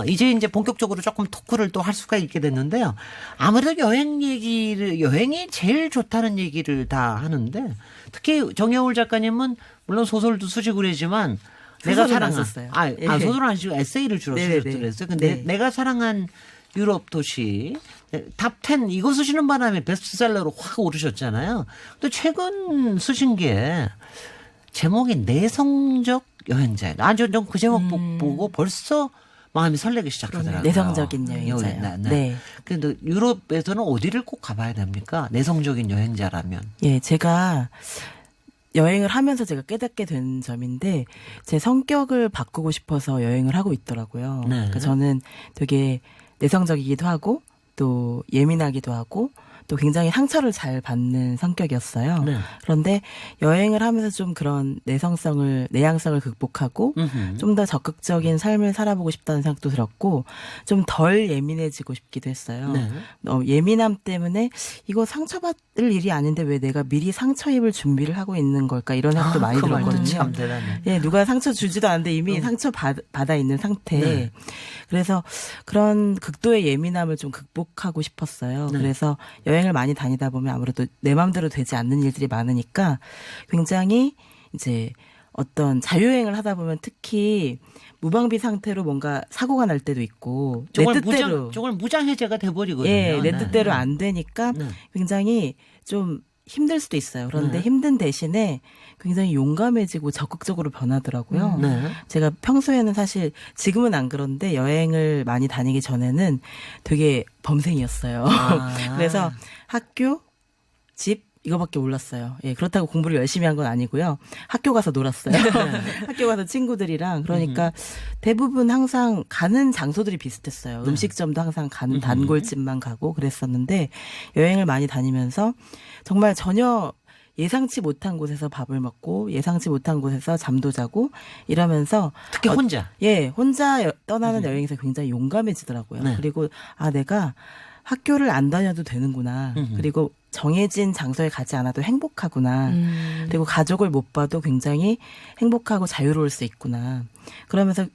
이제 본격적으로 조금 토크를 또 할 수가 있게 됐는데요. 아무래도 여행이 제일 좋다는 얘기를 다 하는데 특히 정여울 작가님은 물론 소설도 쓰시고 그러지만 내가 소설은 안 사랑한 썼어요. 예. 소설은 안 쓰시고 에세이를 주로 네네네. 쓰셨어요. 근데 네. 내가 사랑한 유럽 도시 탑 10 이거 쓰시는 바람에 베스트셀러로 확 오르셨잖아요. 근데 최근 쓰신 게 제목이 내성적 여행자예요. 전 그 제목 보고 벌써 마음이 설레기 시작하더라고요. 내성적인 여행자요. 네. 근데 유럽에서는 어디를 꼭 가봐야 됩니까? 내성적인 여행자라면. 예, 제가 여행을 하면서 제가 깨닫게 된 점인데 제 성격을 바꾸고 싶어서 여행을 하고 있더라고요. 네. 그러니까 저는 되게 내성적이기도 하고 또 예민하기도 하고 또 굉장히 상처를 잘 받는 성격이었어요. 네. 그런데 여행을 하면서 좀 그런 내향성을 극복하고 좀 더 적극적인 삶을 살아보고 싶다는 생각도 들었고 좀 덜 예민해지고 싶기도 했어요. 네. 예민함 때문에 이거 상처받을 일이 아닌데 왜 내가 미리 상처 입을 준비를 하고 있는 걸까 이런 생각도 많이 그 말도 들었거든요. 참 대단해. 예, 누가 상처 주지도 않는데 이미 상처 받아 있는 상태. 네. 그래서 그런 극도의 예민함을 좀 극복하고 싶었어요. 네. 그래서 여행을 많이 다니다 보면 아무래도 내 마음대로 되지 않는 일들이 많으니까 굉장히 이제 어떤 자유여행을 하다 보면 특히 무방비 상태로 뭔가 사고가 날 때도 있고 내 뜻대로 정말 무장해제가 돼버리거든요. 예, 내 네. 뜻대로 안 되니까 네. 굉장히 좀 힘들 수도 있어요. 그런데 네. 힘든 대신에 굉장히 용감해지고 적극적으로 변하더라고요. 네. 제가 평소에는 사실 지금은 안 그런데 여행을 많이 다니기 전에는 되게 범생이었어요. 아. 그래서 학교, 집 이거밖에 몰랐어요. 예, 그렇다고 공부를 열심히 한 건 아니고요. 학교 가서 놀았어요. 학교 가서 친구들이랑 그러니까 대부분 항상 가는 장소들이 비슷했어요. 음식점도 항상 가는 단골집만 가고 그랬었는데 여행을 많이 다니면서 정말 전혀 예상치 못한 곳에서 밥을 먹고 예상치 못한 곳에서 잠도 자고 이러면서 특히 혼자. 예, 혼자 떠나는 여행에서 굉장히 용감해지더라고요. 네. 그리고 내가 학교를 안 다녀도 되는구나. 그리고 정해진 장소에 가지 않아도 행복하구나. 그리고 가족을 못 봐도 굉장히 행복하고 자유로울 수 있구나. 그러면서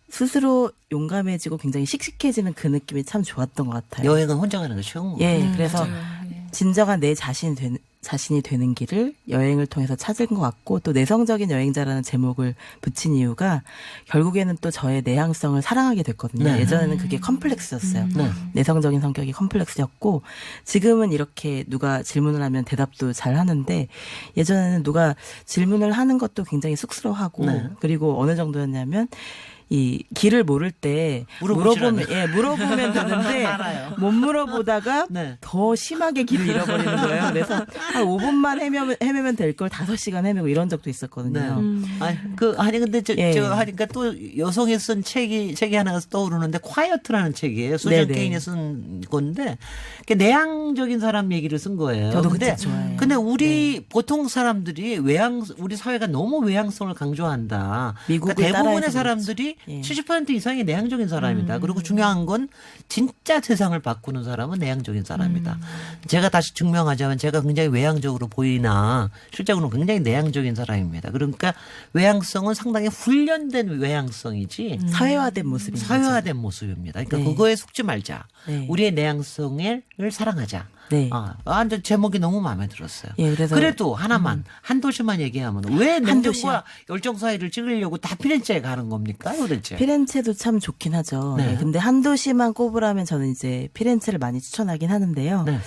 스스로 용감해지고 굉장히 씩씩해지는 그 느낌이 참 좋았던 것 같아요. 여행은 혼자 가는 거 쉬운 거. 예, 그래서 맞아요. 진정한 내 자신이 되는 길을 여행을 통해서 찾은 것 같고 또 내성적인 여행자라는 제목을 붙인 이유가 결국에는 또 저의 내향성을 사랑하게 됐거든요. 네. 예전에는 그게 컴플렉스였어요. 네. 내성적인 성격이 컴플렉스였고 지금은 이렇게 누가 질문을 하면 대답도 잘 하는데 예전에는 누가 질문을 하는 것도 굉장히 쑥스러워하고 네. 그리고 어느 정도였냐면 이 길을 모를 때 물어보시라는. 물어보면 되는데 알아요. 못 물어보다가 네. 더 심하게 길을 잃어버리는 거예요. 그래서 한 5분만 헤매면 될 걸 5시간 헤매고 이런 적도 있었거든요. 아니 근데 예. 제가 하니까 또 여성이 쓴 책이 하나가 떠오르는데 콰이어트라는 책이에요. 수잔 네네. 케인이 쓴 건데 내향적인 사람 얘기를 쓴 거예요. 저도 그 근데 책 좋아해요. 근데 우리 보통 사람들이 우리 사회가 너무 외향성을 강조한다. 미국을 그러니까 대부분의 따라해서 사람들이 예. 70% 이상이 내향적인 사람이다. 그리고 중요한 건 진짜 세상을 바꾸는 사람은 내향적인 사람이다. 제가 다시 증명하자면 제가 굉장히 외향적으로 보이나 실제로는 굉장히 내향적인 사람입니다. 그러니까 외향성은 상당히 훈련된 외향성이지 사회화된 모습입니다. 사회화된 모습입니다. 그러니까 네. 그거에 속지 말자. 네. 우리의 내향성을 사랑하자. 네. 완전 제목이 너무 마음에 들었어요. 예, 그래서 그래도 하나만 한 도시만 얘기하면 왜 한 냉정과 도시요? 열정사이를 찍으려고 다 피렌체에 가는 겁니까 도대체? 피렌체도 참 좋긴 하죠. 네. 예, 근데 한 도시만 꼽으라면 저는 이제 피렌체를 많이 추천하긴 하는데요. 네.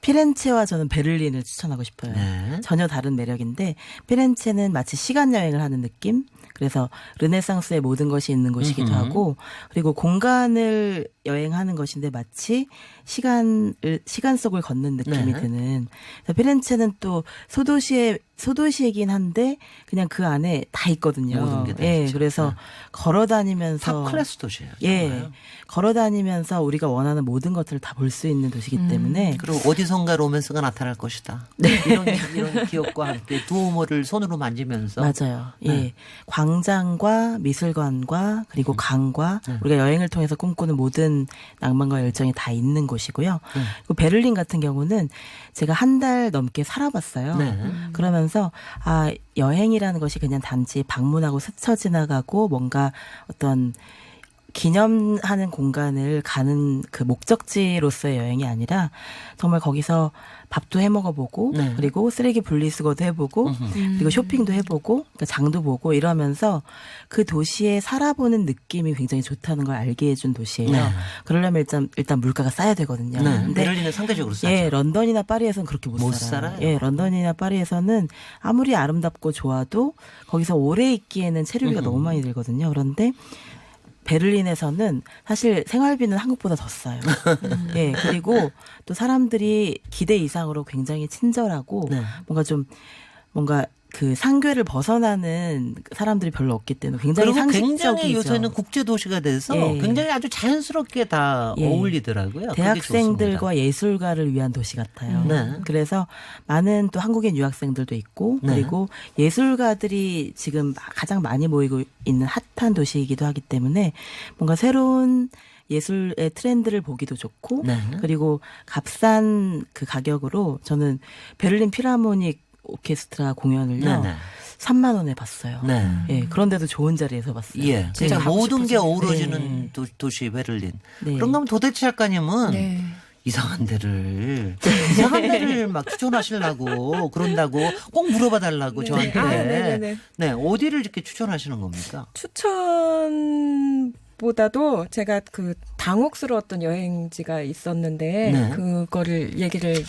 피렌체와 저는 베를린을 추천하고 싶어요. 네. 전혀 다른 매력인데 피렌체는 마치 시간 여행을 하는 느낌. 그래서 르네상스의 모든 것이 있는 곳이기도 하고 그리고 공간을 여행하는 것인데 마치 시간 속을 걷는 느낌이 네. 드는. 그래서 피렌체는 또 소도시이긴 한데 그냥 그 안에 다 있거든요. 모든 게다 예, 있죠. 그래서 네. 걸어 다니면서 탑 클래스 도시예요. 예, 정말. 걸어 다니면서 우리가 원하는 모든 것들을 다 볼 수 있는 도시이기 때문에 그리고 어디선가 로맨스가 나타날 것이다. 네. 이런 기억과 함께 두오모를 손으로 만지면서 맞아요. 예. 네. 광장과 미술관과 그리고 강과 우리가 여행을 통해서 꿈꾸는 모든 낭만과 열정이 다 있는 곳이고요. 그리고 베를린 같은 경우는 제가 한 달 넘게 살아봤어요. 네. 그러면서 여행이라는 것이 그냥 단지 방문하고 스쳐 지나가고 뭔가 어떤 기념하는 공간을 가는 그 목적지로서의 여행이 아니라 정말 거기서 밥도 해 먹어보고 네. 그리고 쓰레기 분리수거도 해보고 그리고 쇼핑도 해보고 그러니까 장도 보고 이러면서 그 도시에 살아보는 느낌이 굉장히 좋다는 걸 알게 해준 도시예요. 네. 그러려면 일단 물가가 싸야 되거든요. 네. 근데 베를린은 상대적으로 싸죠. 예, 런던이나 파리에서는 그렇게 못 살아요. 살아요. 예, 런던이나 파리에서는 아무리 아름답고 좋아도 거기서 오래 있기에는 체류비가 너무 많이 들거든요. 그런데 베를린에서는 사실 생활비는 한국보다 더 싸요. 예, 그리고 또 사람들이 기대 이상으로 굉장히 친절하고 네. 뭔가 그 상궤를 벗어나는 사람들이 별로 없기 때문에 굉장히 그리고 상식적이죠. 굉장히 요새는 국제 도시가 돼서 예. 굉장히 아주 자연스럽게 다 예. 어울리더라고요. 그게 대학생들과 예술가를 위한 도시 같아요. 네. 그래서 많은 또 한국인 유학생들도 있고 네. 그리고 예술가들이 지금 가장 많이 모이고 있는 핫한 도시이기도 하기 때문에 뭔가 새로운 예술의 트렌드를 보기도 좋고 네. 그리고 값싼 그 가격으로 저는 베를린 필하모닉 오케스트라 공연을요. 네네. 3만 원에 봤어요. 네. 예, 그런데도 좋은 자리에서 봤어요. 예, 진짜 그러니까 가고 모든 게 싶어서. 어우러지는 도시 베를린. 네. 그런가 하면 도대체 작가님은 네. 이상한 데를 막 추천하시려고 그런다고 꼭 물어봐 달라고 저한테. 네네네. 네, 어디를 이렇게 추천하시는 겁니까? 추천보다도 제가 그 당혹스러웠던 여행지가 있었는데 네. 그거를 얘기를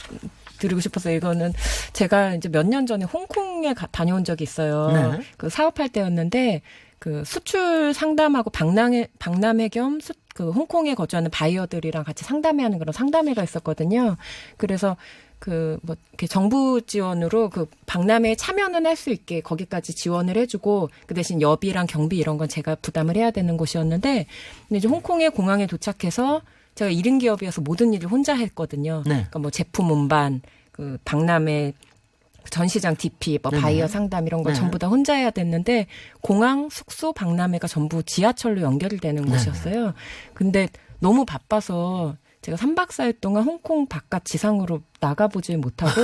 드리고 싶어서 이거는 제가 이제 몇 년 전에 홍콩에 다녀온 적이 있어요. 네. 그 사업할 때였는데 그 수출 상담하고 박람회 겸 그 홍콩에 거주하는 바이어들이랑 같이 상담회하는 그런 상담회가 있었거든요. 그래서 그 뭐 이렇게 정부 지원으로 그 박람회에 참여는 할 수 있게 거기까지 지원을 해주고 그 대신 여비랑 경비 이런 건 제가 부담을 해야 되는 곳이었는데 근데 이제 홍콩의 공항에 도착해서 제가 1인 기업이어서 모든 일을 혼자 했거든요. 네. 그러니까 뭐 제품 운반, 그 박람회 전시장 DP, 뭐 네네. 바이어 상담 이런 걸 네. 전부 다 혼자 해야 됐는데 공항, 숙소, 박람회가 전부 지하철로 연결이 되는 곳이었어요. 근데 너무 바빠서 제가 3박 4일 동안 홍콩 바깥 지상으로 나가보지 못하고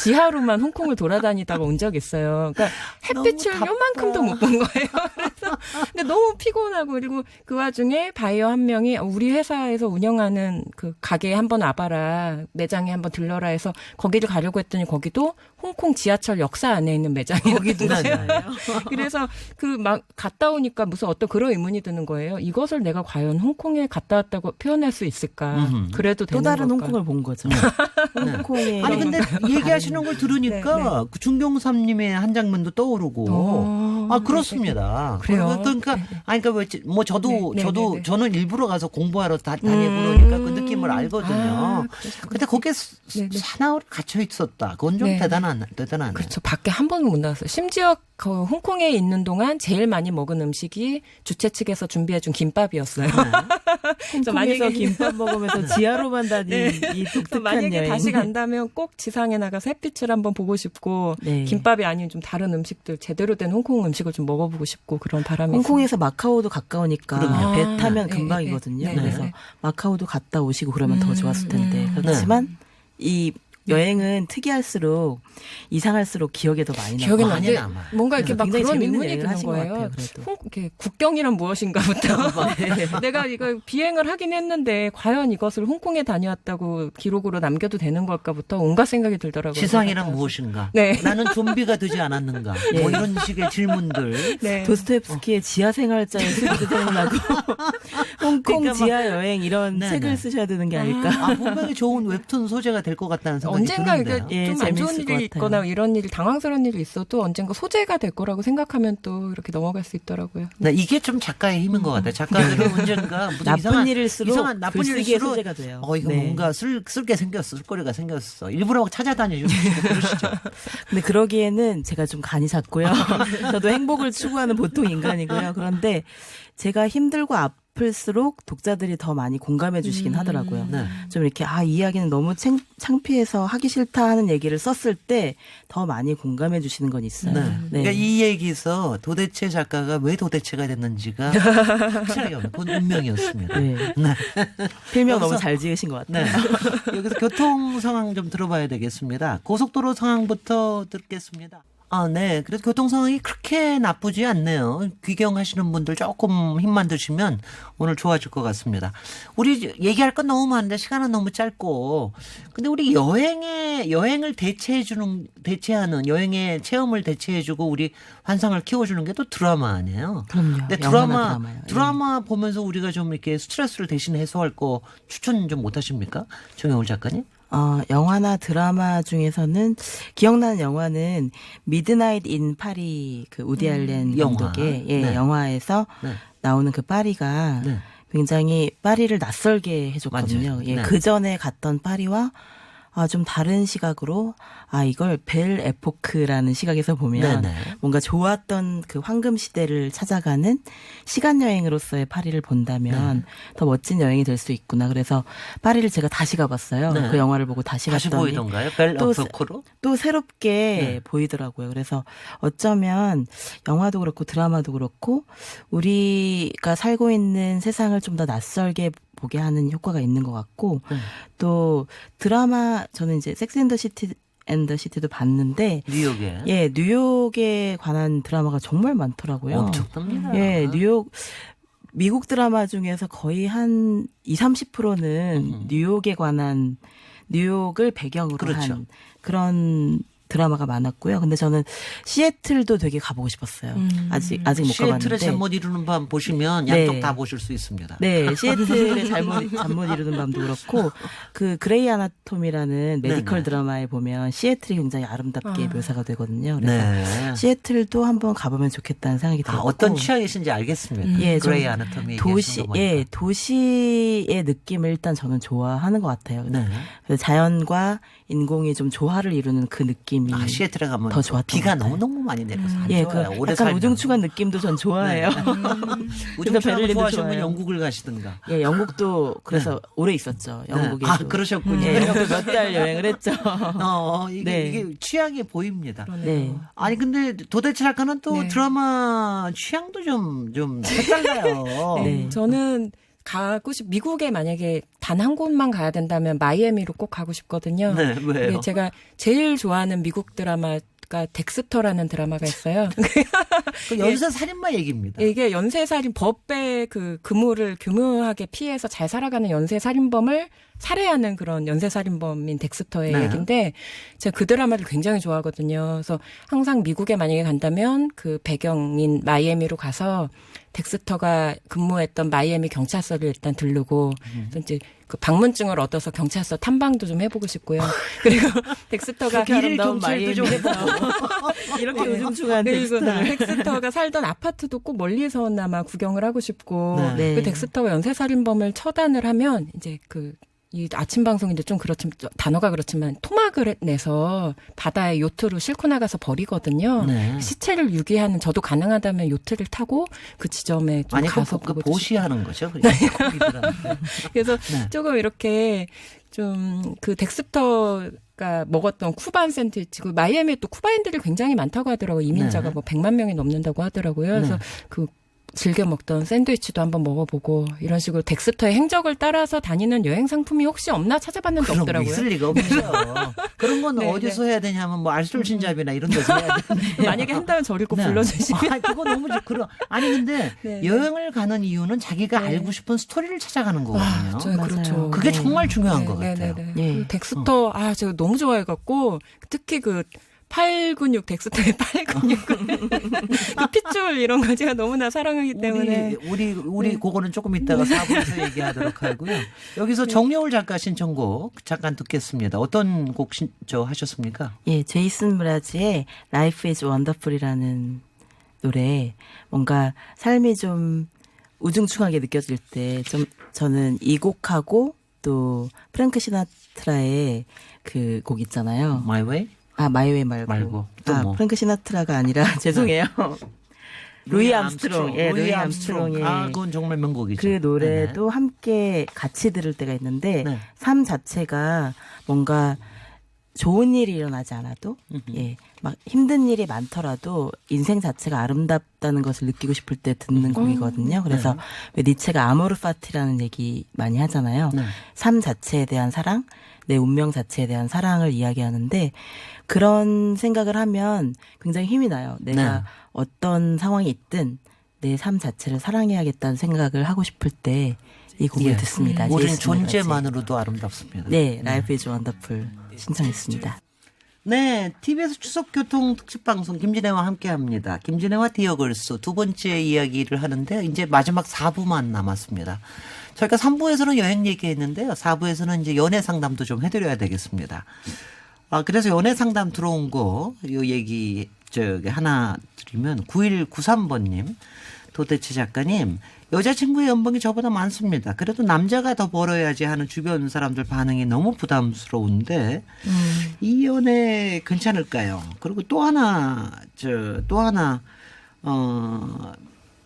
지하로만 홍콩을 돌아다니다가 온 적이 있어요. 그러니까 햇빛을 너무 요만큼도 못 본 거예요. 그래서 근데 너무 피곤하고 그리고 그 와중에 바이어 한 명이 우리 회사에서 운영하는 그 가게에 한번 와봐라, 매장에 한번 들러라 해서 거기를 가려고 했더니 거기도 홍콩 지하철 역사 안에 있는 매장이었던 거예요. 그래서 그 막 갔다 오니까 무슨 어떤 그런 의문이 드는 거예요. 이것을 내가 과연 홍콩에 갔다 왔다고 표현할 수 있을까? 그래도 또 되는 다른 걸까? 홍콩을 본 거죠. 네. 홍콩의 아니 근데 얘기하시는 걸 들으니까 네, 네. 그 중경삼님의 한 장면도 떠오르고 그렇습니다. 그래요? 그러니까 아니 그러니까 뭐 저도 네, 네, 네, 네. 저는 일부러 가서 공부하러 다니고 그러니까 그 느낌을 알거든요. 아, 그러시구나. 근데 거기에 네, 네. 사나우로 갇혀 있었다. 그건 좀 네. 대단하네. 그렇죠. 밖에 한 번도 못 나갔어요. 심지어 그 홍콩에 있는 동안 제일 많이 먹은 음식이 주최 측에서 준비해준 김밥이었어요. 그래서 홍콩에서 김밥 먹으면서 지하로만 다니는 이 그래서 독특한 만약에 여행. 다시 간다면 꼭 지상에 나가서 햇빛을 한번 보고 싶고 네. 김밥이 아닌 좀 다른 음식들 제대로 된 홍콩 음식을 좀 먹어보고 싶고 그런 바람이 홍콩에서 마카오도 가까우니까 그럼요. 배 타면 네, 금방이거든요. 네, 네, 그래서 네. 마카오도 갔다 오시고 그러면 더 좋았을 텐데 그렇지만 이 여행은 특이할수록 이상할수록 기억에 더 많이 기억에 남아요. 많이 남는데 남아요. 뭔가 이렇게 막 굉장히 그런 재밌는 의문이 여행을 드는 하신 것 거예요. 같아요, 그래도. 이렇게 국경이란 무엇인가부터 내가 이거 비행을 하긴 했는데 과연 이것을 홍콩에 다녀왔다고 기록으로 남겨도 되는 걸까부터 온갖 생각이 들더라고요. 지상이란 무엇인가? 네. 나는 좀비가 되지 않았는가? 뭐 이런 식의 질문들. 네. 도스토옙스키의 지하 생활자의 수도 생각나고 홍콩 그러니까 막- 지하 여행 이런 네네. 책을 쓰셔야 되는 게 아닐까. 아, 분명히 좋은 웹툰 소재가 될 것 같다는 생각이 언젠가 이게 드는데요. 예, 좀 안 좋은 재밌을 것 일이 같아요. 있거나 이런 일이 당황스러운 일이 있어도 언젠가 소재가 될 거라고 생각하면 또 이렇게 넘어갈 수 있더라고요. 네, 이게 좀 작가의 힘인 것 같아요. 작가들은 언젠가 무슨 나쁜 이상한, 일일수록 이상한 나쁜 글쓰기의 일일수록 소재가 돼요. 이거 네. 뭔가 쓸게 생겼어, 쓸거리가 생겼어. 일부러 막 찾아다니시고 그러시죠. 근데 그러기에는 제가 좀 간이 잦고요. 저도 행복을 추구하는 보통 인간이고요. 그런데 제가 힘들고 아플수록 독자들이 더 많이 공감해 주시긴 하더라고요. 네. 좀 이렇게 이 이야기는 너무 창피해서 하기 싫다 하는 얘기를 썼을 때 더 많이 공감해 주시는 건 있어요. 네. 네. 그러니까 이 얘기에서 도대체 작가가 왜 도대체가 됐는지가 확실하게 없는 그건 운명이었습니다. 네. 네. 필명 여기서- 너무 잘 지으신 것 같아요. 네. 여기서 교통 상황 좀 들어봐야 되겠습니다. 고속도로 상황부터 듣겠습니다. 아, 네. 그래도 교통 상황이 그렇게 나쁘지 않네요. 귀경하시는 분들 조금 힘만 드시면 오늘 좋아질 것 같습니다. 우리 얘기할 건 너무 많은데 시간은 너무 짧고. 근데 우리 여행을 대체하는 여행의 체험을 대체해주고 우리 환상을 키워주는 게 또 드라마 아니에요? 그럼요. 근데 영화나 드라마요. 드라마 보면서 우리가 좀 이렇게 스트레스를 대신 해소할 거 추천 좀 못 하십니까? 정영울 작가님? 영화나 드라마 중에서는 기억나는 영화는 미드나잇 인 파리 그 우디 알렌 영화. 감독의 네. 영화에서 네. 나오는 그 파리가 네. 굉장히 파리를 낯설게 해줬거든요. 맞아요. 예, 네. 그 전에 갔던 파리와 좀 다른 시각으로 이걸 벨 에포크라는 시각에서 보면 네네. 뭔가 좋았던 그 황금 시대를 찾아가는 시간 여행으로서의 파리를 본다면 더 멋진 여행이 될 수 있구나. 그래서 파리를 제가 다시 가봤어요. 네. 그 영화를 보고 다시 다시 갔더니 보이던가요? 벨 또 어프로크로? 또 새롭게 네. 보이더라고요. 그래서 어쩌면 영화도 그렇고 드라마도 그렇고 우리가 살고 있는 세상을 좀 더 낯설게 보게 하는 효과가 있는 것 같고 네. 또 드라마 저는 이제 섹스 앤 더 시티도 봤는데 뉴욕에. 예, 뉴욕에 관한 드라마가 정말 많더라고요. 엄청납니다. 예, 뉴욕 미국 드라마 중에서 거의 한 20-30%는 뉴욕에 관한 뉴욕을 배경으로 그렇죠. 한 그런 드라마가 많았고요. 근데 저는 시애틀도 되게 가보고 싶었어요. 아직 못 시애틀의 가봤는데. 잠 못 이루는 밤 보시면 네. 양쪽 다 보실 수 있습니다. 네, 시애틀의 잠 못 이루는 밤도 그렇고 그 그레이 아나토미라는 메디컬 네네. 드라마에 보면 시애틀이 굉장히 아름답게 묘사가 되거든요. 그래서 네. 시애틀도 한번 가보면 좋겠다는 생각이 들었고 어떤 취향이신지 알겠습니다. 예, 그레이 좀 아나토미 도시의 느낌을 일단 저는 좋아하는 것 같아요. 네. 그래서 자연과 인공이 좀 조화를 이루는 그 느낌이 시애틀에 가면 더 좋았던 비가 것 같아요. 너무 많이 내려서 안 예, 그 좋아요. 오래 약간 살면. 우중충한 느낌도 전 좋아해요. 우중충한 거 베를린도 좋아하시면 좋아요. 영국을 가시든가. 예, 영국도 그래서 오래 있었죠. 영국에. 아, 그러셨군요. 예, 영국 몇 달 여행을 했죠. 네. 이게 취향이 보입니다. 네. 아니 근데 도대체 작가는 또 네. 드라마 취향도 좀 색달라요. 네. 저는 미국에 만약에 단 한 곳만 가야 된다면 마이애미로 꼭 가고 싶거든요. 네, 왜요? 이게 제가 제일 좋아하는 미국 드라마가 덱스터라는 드라마가 있어요. 그 연쇄 살인마 얘기입니다. 이게 연쇄살인 법의 그 그물을 교묘하게 피해서 잘 살아가는 연쇄살인범을 살해하는 그런 연쇄살인범인 덱스터의 네. 얘기인데 제가 그 드라마를 굉장히 좋아하거든요. 그래서 항상 미국에 만약에 간다면 그 배경인 마이애미로 가서 덱스터가 근무했던 마이애미 경찰서를 일단 들르고 또 이제 그 방문증을 얻어서 경찰서 탐방도 좀 해보고 싶고요. 그리고 덱스터가 일일 아름다운 경찰도 좀 마이애미에서 해보고. 이렇게 우중충한 그리고 덱스터. 덱스터가 살던 아파트도 꼭 멀리서나마 구경을 하고 싶고 네. 그 덱스터가 연쇄살인범을 처단을 하면 이제 이 아침 방송인데 좀 그렇지만 단어가 그렇지만 토막을 내서 바다에 요트로 싣고 나가서 버리거든요. 네. 시체를 유기하는 저도 가능하다면 요트를 타고 그 지점에 좀 아니 가서 그 보고 보시하는 거죠. 거기들한테. 그래서 네. 조금 이렇게 좀 그 덱스터가 먹었던 쿠반 샌드위치, 그 마이애미에 또 쿠바인들이 굉장히 많다고 하더라고요. 이민자가 네. 뭐 100만 명이 넘는다고 하더라고요. 그래서 네. 그 즐겨 먹던 샌드위치도 한번 먹어보고 이런 식으로 덱스터의 행적을 따라서 다니는 여행 상품이 혹시 없나 찾아봤는데 그런 게 없더라고요. 있을 리가 없죠. 그런 건 네, 어디서 해야 되냐면 뭐 알쓸진잡이나 이런 데서 해야 되는데. 만약에 한다면 저를 꼭 네. 불러주시면. 아, 그거 너무 그런. 아니 근데 네. 여행을 가는 이유는 자기가 네. 알고 싶은 스토리를 찾아가는 거거든요. 저 그렇죠. 그게 네. 정말 중요한 것 같아요. 예. 그 덱스터 제가 너무 좋아해갖고 특히 그 팔 근육 덱스터의 팔 근육 그 핏줄 이런 거 제가 너무나 사랑하기 때문에 우리 네. 그거는 조금 이따가 4부에서 얘기하도록 하고요. 여기서 정여울 작가 신청곡 잠깐 듣겠습니다. 어떤 곡 하셨습니까? 예, 제이슨 브라지의 Life is Wonderful이라는 노래, 뭔가 삶이 좀 우중충하게 느껴질 때 좀 저는 이 곡하고 또 프랭크 시나트라의 그 곡 있잖아요. My Way? 마이웨이 말고. 또 뭐? 프랭크 시나트라가 아니라 죄송해요. 루이 암스트롱. 예, 루이 암스트롱의 아, 그건 정말 명곡이죠. 그 노래도 함께 같이 들을 때가 있는데 네. 삶 자체가 뭔가 좋은 일이 일어나지 않아도 예, 막 힘든 일이 많더라도 인생 자체가 아름답다는 것을 느끼고 싶을 때 듣는 곡이거든요. 그래서 왜 니체가 아모르 파티라는 얘기 많이 하잖아요. 네. 삶 자체에 대한 사랑, 내 운명 자체에 대한 사랑을 이야기하는데 그런 생각을 하면 굉장히 힘이 나요. 내가 네. 어떤 상황이 있든 내 삶 자체를 사랑해야겠다는 생각을 하고 싶을 때 이 곡을 예. 듣습니다. 모든 제이슨 브라지. 존재만으로도 아름답습니다. 네, 라이프 이즈 원더풀 신청했습니다. 네, TBS 추석 교통 특집 방송 김진애와 함께합니다. 김진애와 디어걸스 두 번째 이야기를 하는데 이제 마지막 4부만 남았습니다. 저희가 3부에서는 여행 얘기했는데요. 4부에서는 이제 연애 상담도 좀 해드려야 되겠습니다. 그래서 연애 상담 들어온 거, 요 얘기, 하나 드리면 9193번님, 도대체 작가님, 여자친구의 연봉이 저보다 많습니다. 그래도 남자가 더 벌어야지 하는 주변 사람들 반응이 너무 부담스러운데, 이 연애 괜찮을까요? 그리고 또 하나,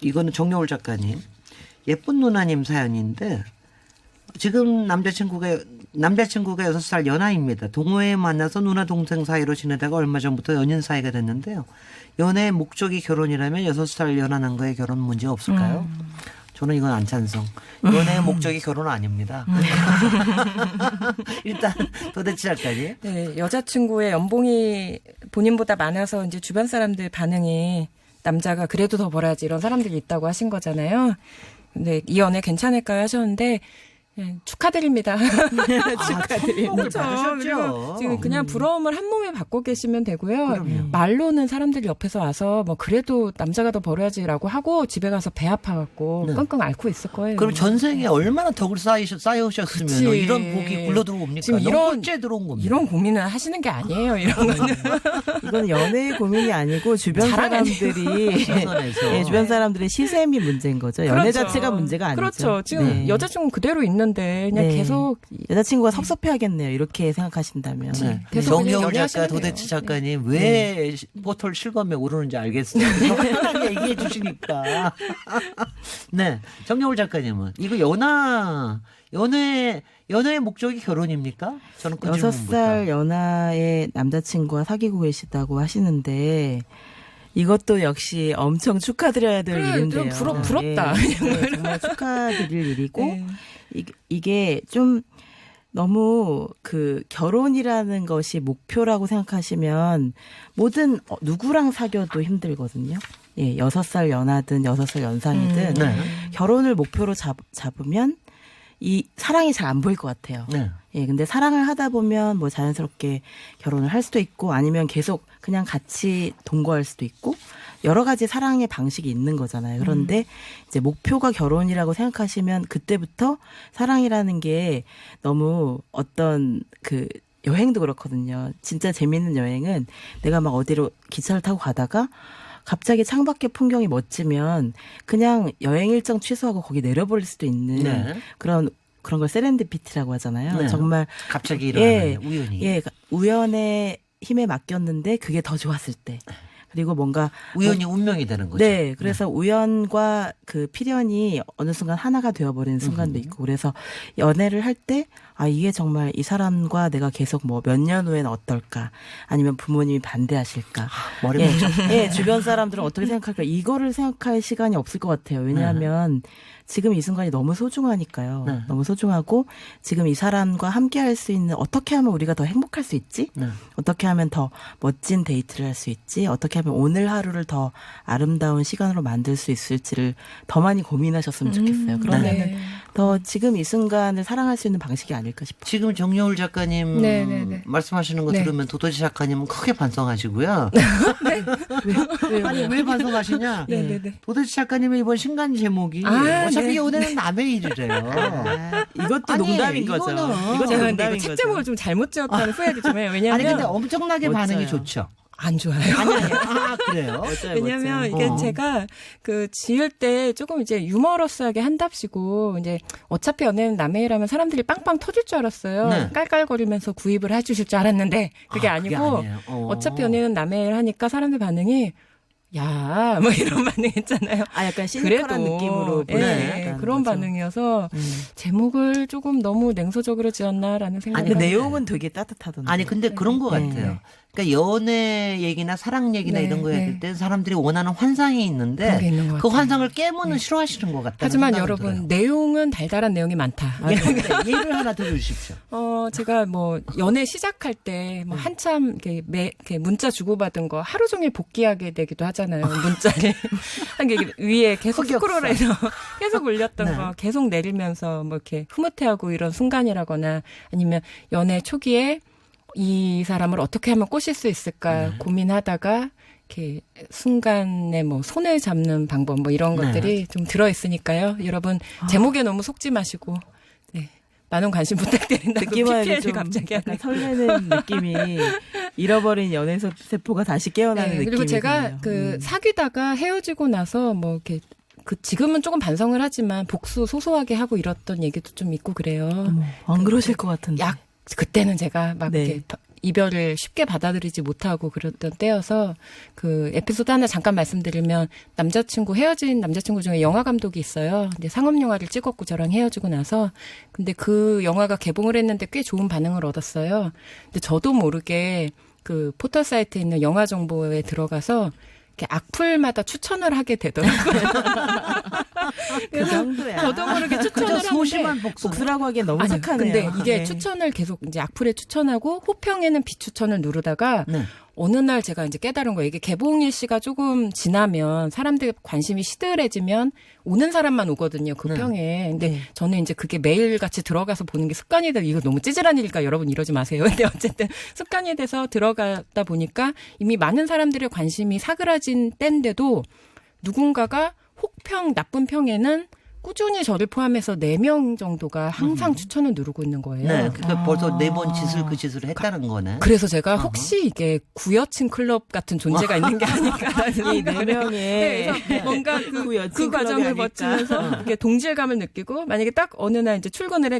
이거는 정여울 작가님, 예쁜 누나님 사연인데, 지금 남자친구가 6살 연하입니다. 동호회에 만나서 누나 동생 사이로 지내다가 얼마 전부터 연인 사이가 됐는데요. 연애의 목적이 결혼이라면 6살 연하 남과의 결혼 문제 없을까요? 저는 이건 안 찬성. 연애의 목적이 결혼은 아닙니다. 일단 도대체 작가님. 네, 여자친구의 연봉이 본인보다 많아서 이제 주변 사람들 반응이 남자가 그래도 더 벌어야지 이런 사람들이 있다고 하신 거잖아요. 근데 이 연애 괜찮을까요 하셨는데 축하드립니다. 축하드립니다. 그렇죠. 그리고 지금 그냥 부러움을 한 몸에 받고 계시면 되고요. 그럼요. 말로는 사람들이 옆에서 와서 뭐 그래도 남자가 더 벌어야지라고 하고 집에 가서 배 아파갖고 네. 끙끙 앓고 있을 거예요. 그럼 전생에 얼마나 덕을 쌓여오셨으면 그치. 이런 복이 굴러 들어옵니까? 지금 너무 째 들어온 겁니다. 이런 고민을 하시는 게 아니에요. 이런 거는. 이건 연애의 고민이 아니고 주변 자랑 아니에요. 사람들이 시선에서. 예, 주변 사람들의 시샘이 문제인 거죠. 연애 그렇죠. 자체가 문제가 아니죠. 그렇죠. 지금 네. 여자친구 그대로 있는데 그냥 네. 계속 여자친구가 섭섭해하겠네요. 이렇게 생각하신다면. 네. 계속 정여울 그냥 작가, 연애하시면 도대체 돼요. 작가님 왜 포털 실검에 오르는지 알겠어요. 편하게 얘기해 주시니까. 네, 정여울 작가님은 이거 연애의 목적이 결혼입니까? 저는 그 6살 연하의 남자친구와 사귀고 계시다고 하시는데 이것도 역시 엄청 축하드려야 될 그래, 일인데요. 좀 부럽다. 네, 정말 축하드릴 일이고 네. 이게 좀 너무 그 결혼이라는 것이 목표라고 생각하시면 모든 누구랑 사귀어도 힘들거든요. 예, 6살 연하든 6살 연상이든 네. 결혼을 목표로 잡으면 이 사랑이 잘 안 보일 것 같아요. 네. 예, 근데 사랑을 하다 보면 뭐 자연스럽게 결혼을 할 수도 있고 아니면 계속 그냥 같이 동거할 수도 있고 여러 가지 사랑의 방식이 있는 거잖아요. 그런데 이제 목표가 결혼이라고 생각하시면 그때부터 사랑이라는 게 너무 어떤 그 여행도 그렇거든요. 진짜 재밌는 여행은 내가 막 어디로 기차를 타고 가다가 갑자기 창밖의 풍경이 멋지면 그냥 여행 일정 취소하고 거기 내려버릴 수도 있는 네. 그런 걸 세렌디피티라고 하잖아요. 네. 정말 갑자기 일어나는 우연히. 예, 우연의 힘에 맡겼는데 그게 더 좋았을 때. 그리고 뭔가 우연히 운명이 되는 거죠. 네, 그래서 우연과 그 필연이 어느 순간 하나가 되어버리는 순간도 있고 그래서 연애를 할 때 아, 이게 정말 이 사람과 내가 계속 뭐 몇 년 후에는 어떨까? 아니면 부모님이 반대하실까? 머리 예, 예, 주변 사람들은 어떻게 생각할까? 이거를 생각할 시간이 없을 것 같아요. 왜냐하면 지금 이 순간이 너무 소중하니까요. 네. 너무 소중하고 지금 이 사람과 함께 할 수 있는 어떻게 하면 우리가 더 행복할 수 있지? 네. 어떻게 하면 더 멋진 데이트를 할 수 있지? 어떻게 하면 오늘 하루를 더 아름다운 시간으로 만들 수 있을지를 더 많이 고민하셨으면 좋겠어요. 그러면은 네. 더 지금 이 순간을 사랑할 수 있는 방식이 아닐까 싶어요. 지금 정여울 작가님 네. 말씀하시는 거 네. 들으면 도도지 작가님은 크게 반성하시고요. 왜요? 아니 왜 반성하시냐? 네. 도도지 작가님의 이번 신간 제목이 아, 어차피 네. 연애는 남의 일이래요. 아, 이것도 아니, 농담인 거죠. 이거는 이것도 제가 근데 이거 농담인 책 거죠. 제목을 좀 잘못 지었다는 후회도 좀 해요. 왜냐면 아니 근데 엄청나게 멋져요. 반응이 좋죠. 안 좋아요. 아 그래요? 멋져요, 왜냐면 멋져요. 이게 어. 제가 그 지을 때 조금 이제 유머러스하게 한답시고 이제 어차피 연애는 남의 일하면 사람들이 빵빵 터질 줄 알았어요. 네. 깔깔거리면서 구입을 해주실 줄 알았는데 그게 아니고 아니에요. 어차피 연애는 남의 일 하니까 사람들 반응이 야, 뭐 이런 반응 있잖아요. 아, 약간 시니컬한 느낌으로 예, 보내는 그런 거죠. 반응이어서 제목을 조금 너무 냉소적으로 지었나라는 생각이 근데 아니, 내용은 되게 따뜻하던데. 아니 근데 그런 것 네. 같아요. 그러니까 연애 얘기나 사랑 얘기나 네, 이런 거 네. 얘기할 때 사람들이 원하는 환상이 그런 게 있는데 있는 것 그 같아요. 환상을 깨면은 싫어하시는 것 같다. 하지만 여러분 내용은 달달한 내용이 많다. 예를 하나 들어주십시오. 제가 뭐 연애 시작할 때 뭐 한참 이렇게 문자 주고받은 거 하루 종일 복귀하게 되기도 하잖아요. 문자를 한 게 위에 계속 흑역사. 스크롤해서 계속 올렸던 네. 거 계속 내리면서 뭐 이렇게 흐뭇해하고 이런 순간이라거나 아니면 연애 초기에 이 사람을 어떻게 하면 꼬실 수 있을까 고민하다가 이렇게 순간에 뭐 손을 잡는 방법 뭐 이런 네. 것들이 좀 들어 있으니까요. 여러분 제목에 너무 속지 마시고 네. 많은 관심 부탁드린다고 듣기만 해도 PPL을 좀 갑자기 약간 하네요. 설레는 느낌이 잃어버린 연애 세포가 다시 깨어나는 네, 느낌이 그리고 제가 드네요. 그 사귀다가 헤어지고 나서 뭐 이렇게 그 지금은 조금 반성을 하지만 복수 소소하게 하고 이랬던 얘기도 좀 있고 그래요. 안 그러실 것 같은데. 약 그때는 제가 막 네. 이렇게 이별을 쉽게 받아들이지 못하고 그랬던 때여서 그 에피소드 하나 잠깐 말씀드리면 헤어진 남자친구 중에 영화 감독이 있어요. 근데 상업 영화를 찍었고 저랑 헤어지고 나서 근데 그 영화가 개봉을 했는데 꽤 좋은 반응을 얻었어요. 근데 저도 모르게 그 포털 사이트에 있는 영화 정보에 들어가서 이렇게 악플마다 추천을 하게 되더라고요. 그 정도야. 저도 모르게 추천을 그저 하는데 소심한 복수. 복수라고 하기엔 너무 아니요. 착하네요. 근데 이게 네. 추천을 계속 이제 악플에 추천하고 호평에는 비추천을 누르다가 네. 어느 날 제가 이제 깨달은 거예요. 이게 개봉일 시가 조금 지나면 사람들 관심이 시들해지면 오는 사람만 오거든요. 그 네. 평에. 근데 네. 저는 이제 그게 매일같이 들어가서 보는 게 습관이 돼서 이거 너무 찌질한 일이니까 여러분 이러지 마세요. 근데 어쨌든 습관이 돼서 들어가다 보니까 이미 많은 사람들의 관심이 사그라진 때인데도 누군가가 혹평, 나쁜 평에는 꾸준히 저를 포함해서 4명 정도가 항상 추천을 누르고 있는 거예요. 네, 그러니까 벌써 4번 짓을 그 짓을 했다는 거네. 그래서 제가 혹시 이게 구여친 클럽 같은 존재가 있는 게 아닐까라는 이 네 생각을 명의 네, 그래서 뭔가 구여친 그 과정을 클럽이 아닐까. 거치면서 이렇게 동질감을 느끼고 만약에 딱 어느 날 이제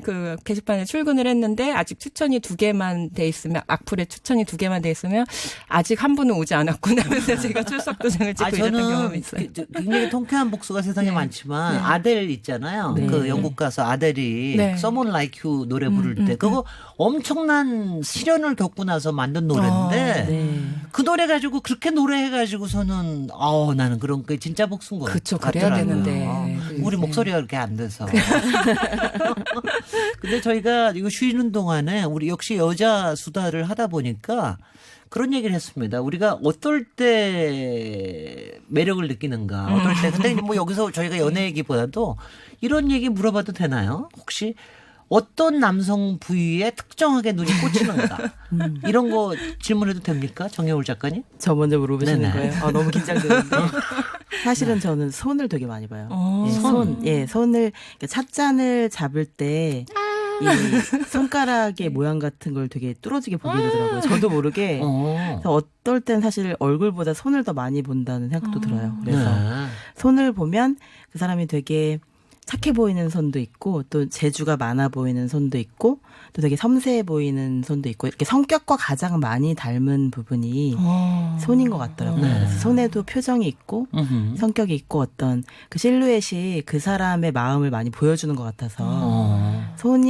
그 게시판에 출근을 했는데 아직 추천이 2개만 돼 있으면 악플에 추천이 2개만 돼 있으면 아직 한 분은 오지 않았구나 하면서 제가 출석 도장을 찍고 이랬던 경험이 저는 있어요. 굉장히 통쾌한 복수가 세상에 네. 많지만 네. 아델 있잖아요. 네. 그 영국 가서 아델이 네. Someone Like You 노래 부를 때 그거 엄청난 시련을 겪고 나서 만든 노래인데 네. 그 노래 가지고 그렇게 노래해가지고서는 나는 그런 게 진짜 복수인 거 그쵸, 그래야 같더라고요. 되는데. 우리 네. 목소리가 그렇게 안 돼서. 근데 저희가 이거 쉬는 동안에 우리 역시 여자 수다를 하다 보니까 그런 얘기를 했습니다. 우리가 어떨 때 매력을 느끼는가, 어떨 때. 근데 뭐 여기서 저희가 연애 얘기보다도 이런 얘기 물어봐도 되나요? 혹시 어떤 남성 부위에 특정하게 눈이 꽂히는가? 이런 거 질문해도 됩니까? 정여울 작가님? 저 먼저 물어보시는 네네. 거예요? 너무 긴장되는데. 사실은 저는 손을 되게 많이 봐요. 예, 손. 손을 그러니까 찻잔을 잡을 때 이 손가락의 모양 같은 걸 되게 뚫어지게 보게 되더라고요. 저도 모르게. 그래서 어떨 땐 사실 얼굴보다 손을 더 많이 본다는 생각도 들어요. 그래서 네. 손을 보면 그 사람이 되게 착해 보이는 손도 있고 또 재주가 많아 보이는 손도 있고 또 되게 섬세해 보이는 손도 있고 이렇게 성격과 가장 많이 닮은 부분이 손인 것 같더라고요. 네. 그래서 손에도 표정이 있고 성격이 있고 어떤 그 실루엣이 그 사람의 마음을 많이 보여주는 것 같아서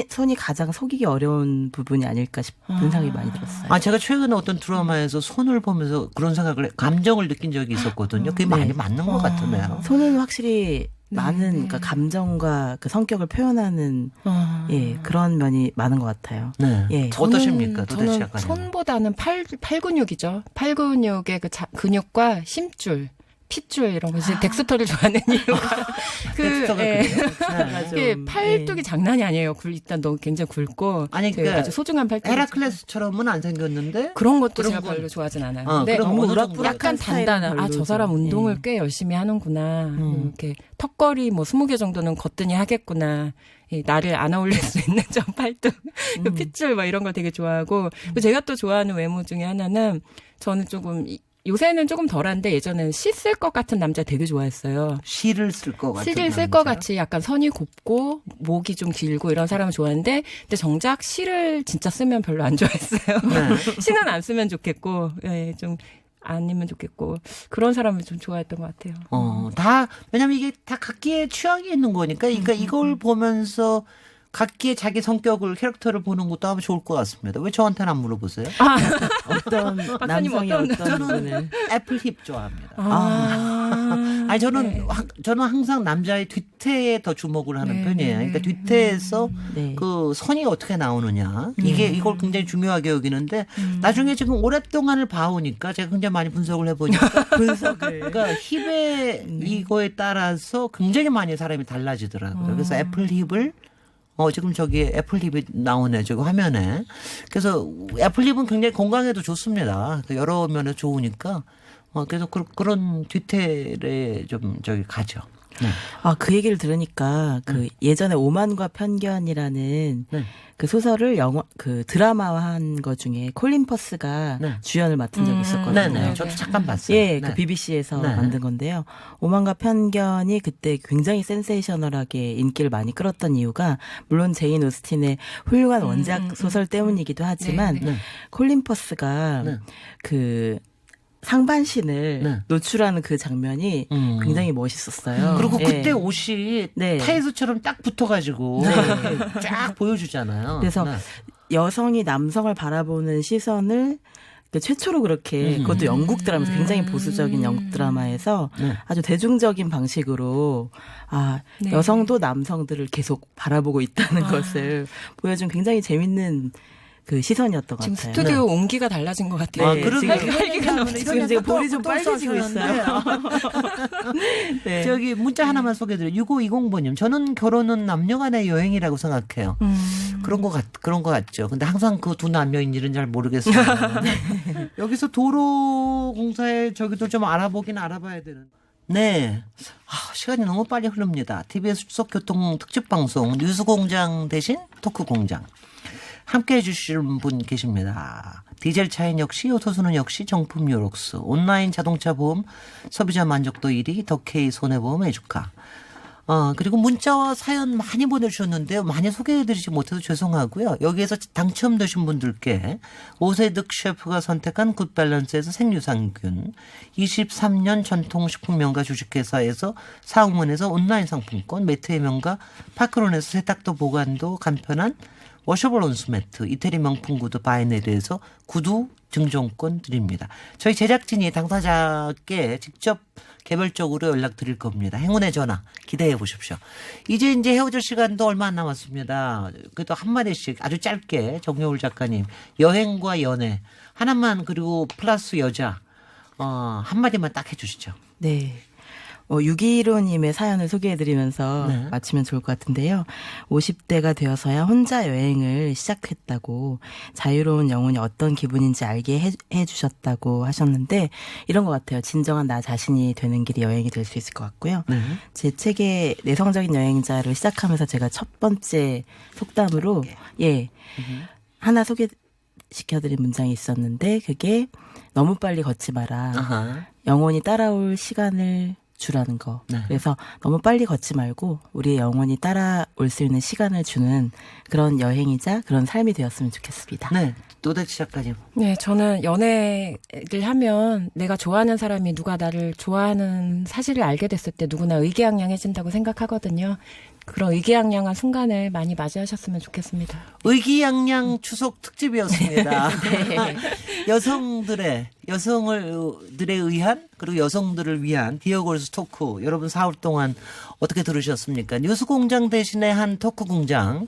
손이 가장 속이기 어려운 부분이 아닐까 싶은 생각이 많이 들었어요. 아, 제가 최근에 어떤 드라마에서 손을 보면서 그런 생각을, 감정을 느낀 적이 있었거든요. 그게 많이 맞는 것 같으네요. 손은 확실히 많은 그러니까 감정과 그 성격을 표현하는 예, 그런 면이 많은 것 같아요. 네. 예. 어떠십니까? 도대체 저는 약간. 손보다는 팔 근육이죠. 팔 근육의 그 근육과 심줄, 핏줄 이런 거. 이제 덱스터를 좋아하는 이유가 덱스터가 예. 그래요? 네. 이게 팔뚝이 장난이 아니에요. 일단 너무 굉장히 굵고 아니, 되게 그러니까 아주 소중한 팔뚝. 헤라클레스처럼은 안 생겼는데 그런 것도 그런 제가 건- 별로 좋아하진 않아요. 어, 근데 그럼 너무 어느 정도 우락부락한 약간 스타일은 단단한. 아, 저 사람 별로죠. 운동을 예. 꽤 열심히 하는구나. 이렇게 턱걸이 뭐 20개 정도는 거뜬히 하겠구나. 나를 안 어울릴 수 있는 저 팔뚝, 그 핏줄 막 이런 걸 되게 좋아하고. 그리고 제가 또 좋아하는 외모 중에 하나는 저는 조금 요새는 조금 덜한데 예전에는 시 쓸 것 같은 남자 되게 좋아했어요. 시를 쓸 것 같은 시를 쓸 것 같이 약간 선이 곱고 목이 좀 길고 이런 사람을 좋아하는데 근데 정작 시를 진짜 쓰면 별로 안 좋아했어요. 네. 시는 안 쓰면 좋겠고 예, 좀 아니면 좋겠고 그런 사람을 좀 좋아했던 것 같아요. 다, 왜냐면 이게 다 각기의 취향이 있는 거니까, 그러니까 이걸 보면서 각기의 자기 성격을, 캐릭터를 보는 것도 아주 좋을 것 같습니다. 왜 저한테는 안 물어보세요? 어떤 박사님 남성이 어떤- 어떤 부분을 애플힙 좋아합니다. 아, 아니, 저는, 네. 저는 항상 남자의 뒤태에 더 주목을 하는 네, 편이에요. 네, 그러니까 네. 뒤태에서 네. 그 선이 어떻게 나오느냐. 이걸 굉장히 중요하게 여기는데, 나중에 지금 오랫동안을 봐오니까, 제가 굉장히 많이 분석을 해보니까, 분석을 그러니까 힙의 이거에 따라서 굉장히 많이 사람이 달라지더라고요. 그래서 애플 힙을 지금 저기 애플 힙이 나오네, 저기 화면에. 그래서 애플 힙은 굉장히 건강에도 좋습니다. 여러 면에 좋으니까. 그래서 그런 뒤태에 좀 저기 가죠. 네. 아, 그 얘기를 들으니까 그 예전에 오만과 편견이라는 네. 그 소설을 그 드라마화한 거 중에 콜린 퍼스가 네. 주연을 맡은 적이 있었거든요. 네네. 저도 잠깐 봤어요. 예, 네. 그 BBC에서 네. 만든 건데요. 오만과 편견이 그때 굉장히 센세이셔널하게 인기를 많이 끌었던 이유가 물론 제인 오스틴의 훌륭한 원작 소설 때문이기도 하지만 네, 네. 콜린 퍼스가 네. 그 상반신을 네. 노출하는 그 장면이 굉장히 멋있었어요. 그리고 예. 그때 옷이 네. 타이즈처럼 딱 붙어가지고 쫙 보여주잖아요. 그래서 네. 여성이 남성을 바라보는 시선을 최초로 그렇게 그것도 영국 드라마에서 굉장히 보수적인 영국 드라마에서 네. 아주 대중적인 방식으로 네. 여성도 남성들을 계속 바라보고 있다는 것을 보여준 굉장히 재밌는 그 시선이었던 것 지금 같아요. 스튜디오 온기가 달라진 것 같아요. 네, 그러게. 지금 활기가 지금 제가 볼이 좀 빨개지고 있어요. 네. 저기 문자 하나만 소개해드려요. 6520번님. 저는 결혼은 남녀 간의 여행이라고 생각해요. 그런 거 같죠. 근데 항상 그 두 남녀인지는 잘 모르겠어요. 여기서 도로 공사에 저기도 좀 알아보긴 알아봐야 되는. 네. 시간이 너무 빨리 흐릅니다. TBS 추석 교통 특집 방송 뉴스공장 대신 토크공장. 함께 해주시는 분 계십니다. 디젤 차인 역시 요토수는 역시 정품 요록스 온라인 자동차 보험 소비자 만족도 1위 더케이 손해보험 에듀카. 그리고 문자와 사연 많이 보내주셨는데요. 많이 소개해드리지 못해서 죄송하고요. 여기에서 당첨되신 분들께 오세득 셰프가 선택한 굿밸런스에서 생유산균, 23년 전통식품 명가 주식회사에서 사홍원에서 온라인 상품권, 매트의 명가 파크론에서 세탁도 보관도 간편한 워셔블 온수매트, 이태리 명품 구두 바이네르에서 구두 증정권 드립니다. 저희 제작진이 당사자께 직접 개별적으로 연락드릴 겁니다. 행운의 전화 기대해 보십시오. 이제 헤어질 시간도 얼마 안 남았습니다. 그래도 한마디씩 아주 짧게 정여울 작가님 여행과 연애 하나만 그리고 플러스 여자 한마디만 딱 해주시죠. 네. 615님의 사연을 소개해드리면서 네. 마치면 좋을 것 같은데요. 50대가 되어서야 혼자 여행을 시작했다고 자유로운 영혼이 어떤 기분인지 알게 해주셨다고 하셨는데 이런 것 같아요. 진정한 나 자신이 되는 길이 여행이 될 수 있을 것 같고요. 네. 제 책의 내성적인 여행자를 시작하면서 제가 첫 번째 속담으로 하나 소개시켜드린 문장이 있었는데 그게 너무 빨리 걷지 마라. 아하. 영혼이 따라올 시간을 주라는 거. 네. 그래서 너무 빨리 걷지 말고 우리의 영혼이 따라올 수 있는 시간을 주는 그런 여행이자 그런 삶이 되었으면 좋겠습니다. 네. 도대체 작가님. 네, 저는 연애를 하면 내가 좋아하는 사람이 누가 나를 좋아하는 사실을 알게 됐을 때 누구나 의기양양해진다고 생각하거든요. 그런 의기양양한 순간을 많이 맞이하셨으면 좋겠습니다. 의기양양 추석 특집이었습니다. 네. 여성들에 의한 그리고 여성들을 위한 디어걸스 토크 여러분 4월 동안 어떻게 들으셨습니까? 뉴스공장 대신에 한 토크공장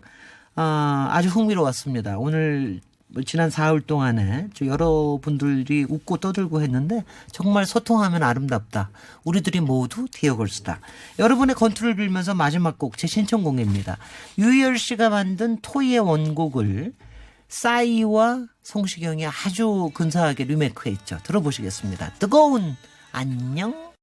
아주 흥미로웠습니다. 오늘 지난 4월 동안에 여러분들이 웃고 떠들고 했는데 정말 소통하면 아름답다. 우리들이 모두 디어걸스다. 여러분의 건투를 빌면서 마지막 곡 제 신청곡입니다. 유희열 씨가 만든 토이의 원곡을 싸이와 성시경이 아주 근사하게 리메이크했죠. 들어보시겠습니다. 뜨거운 안녕.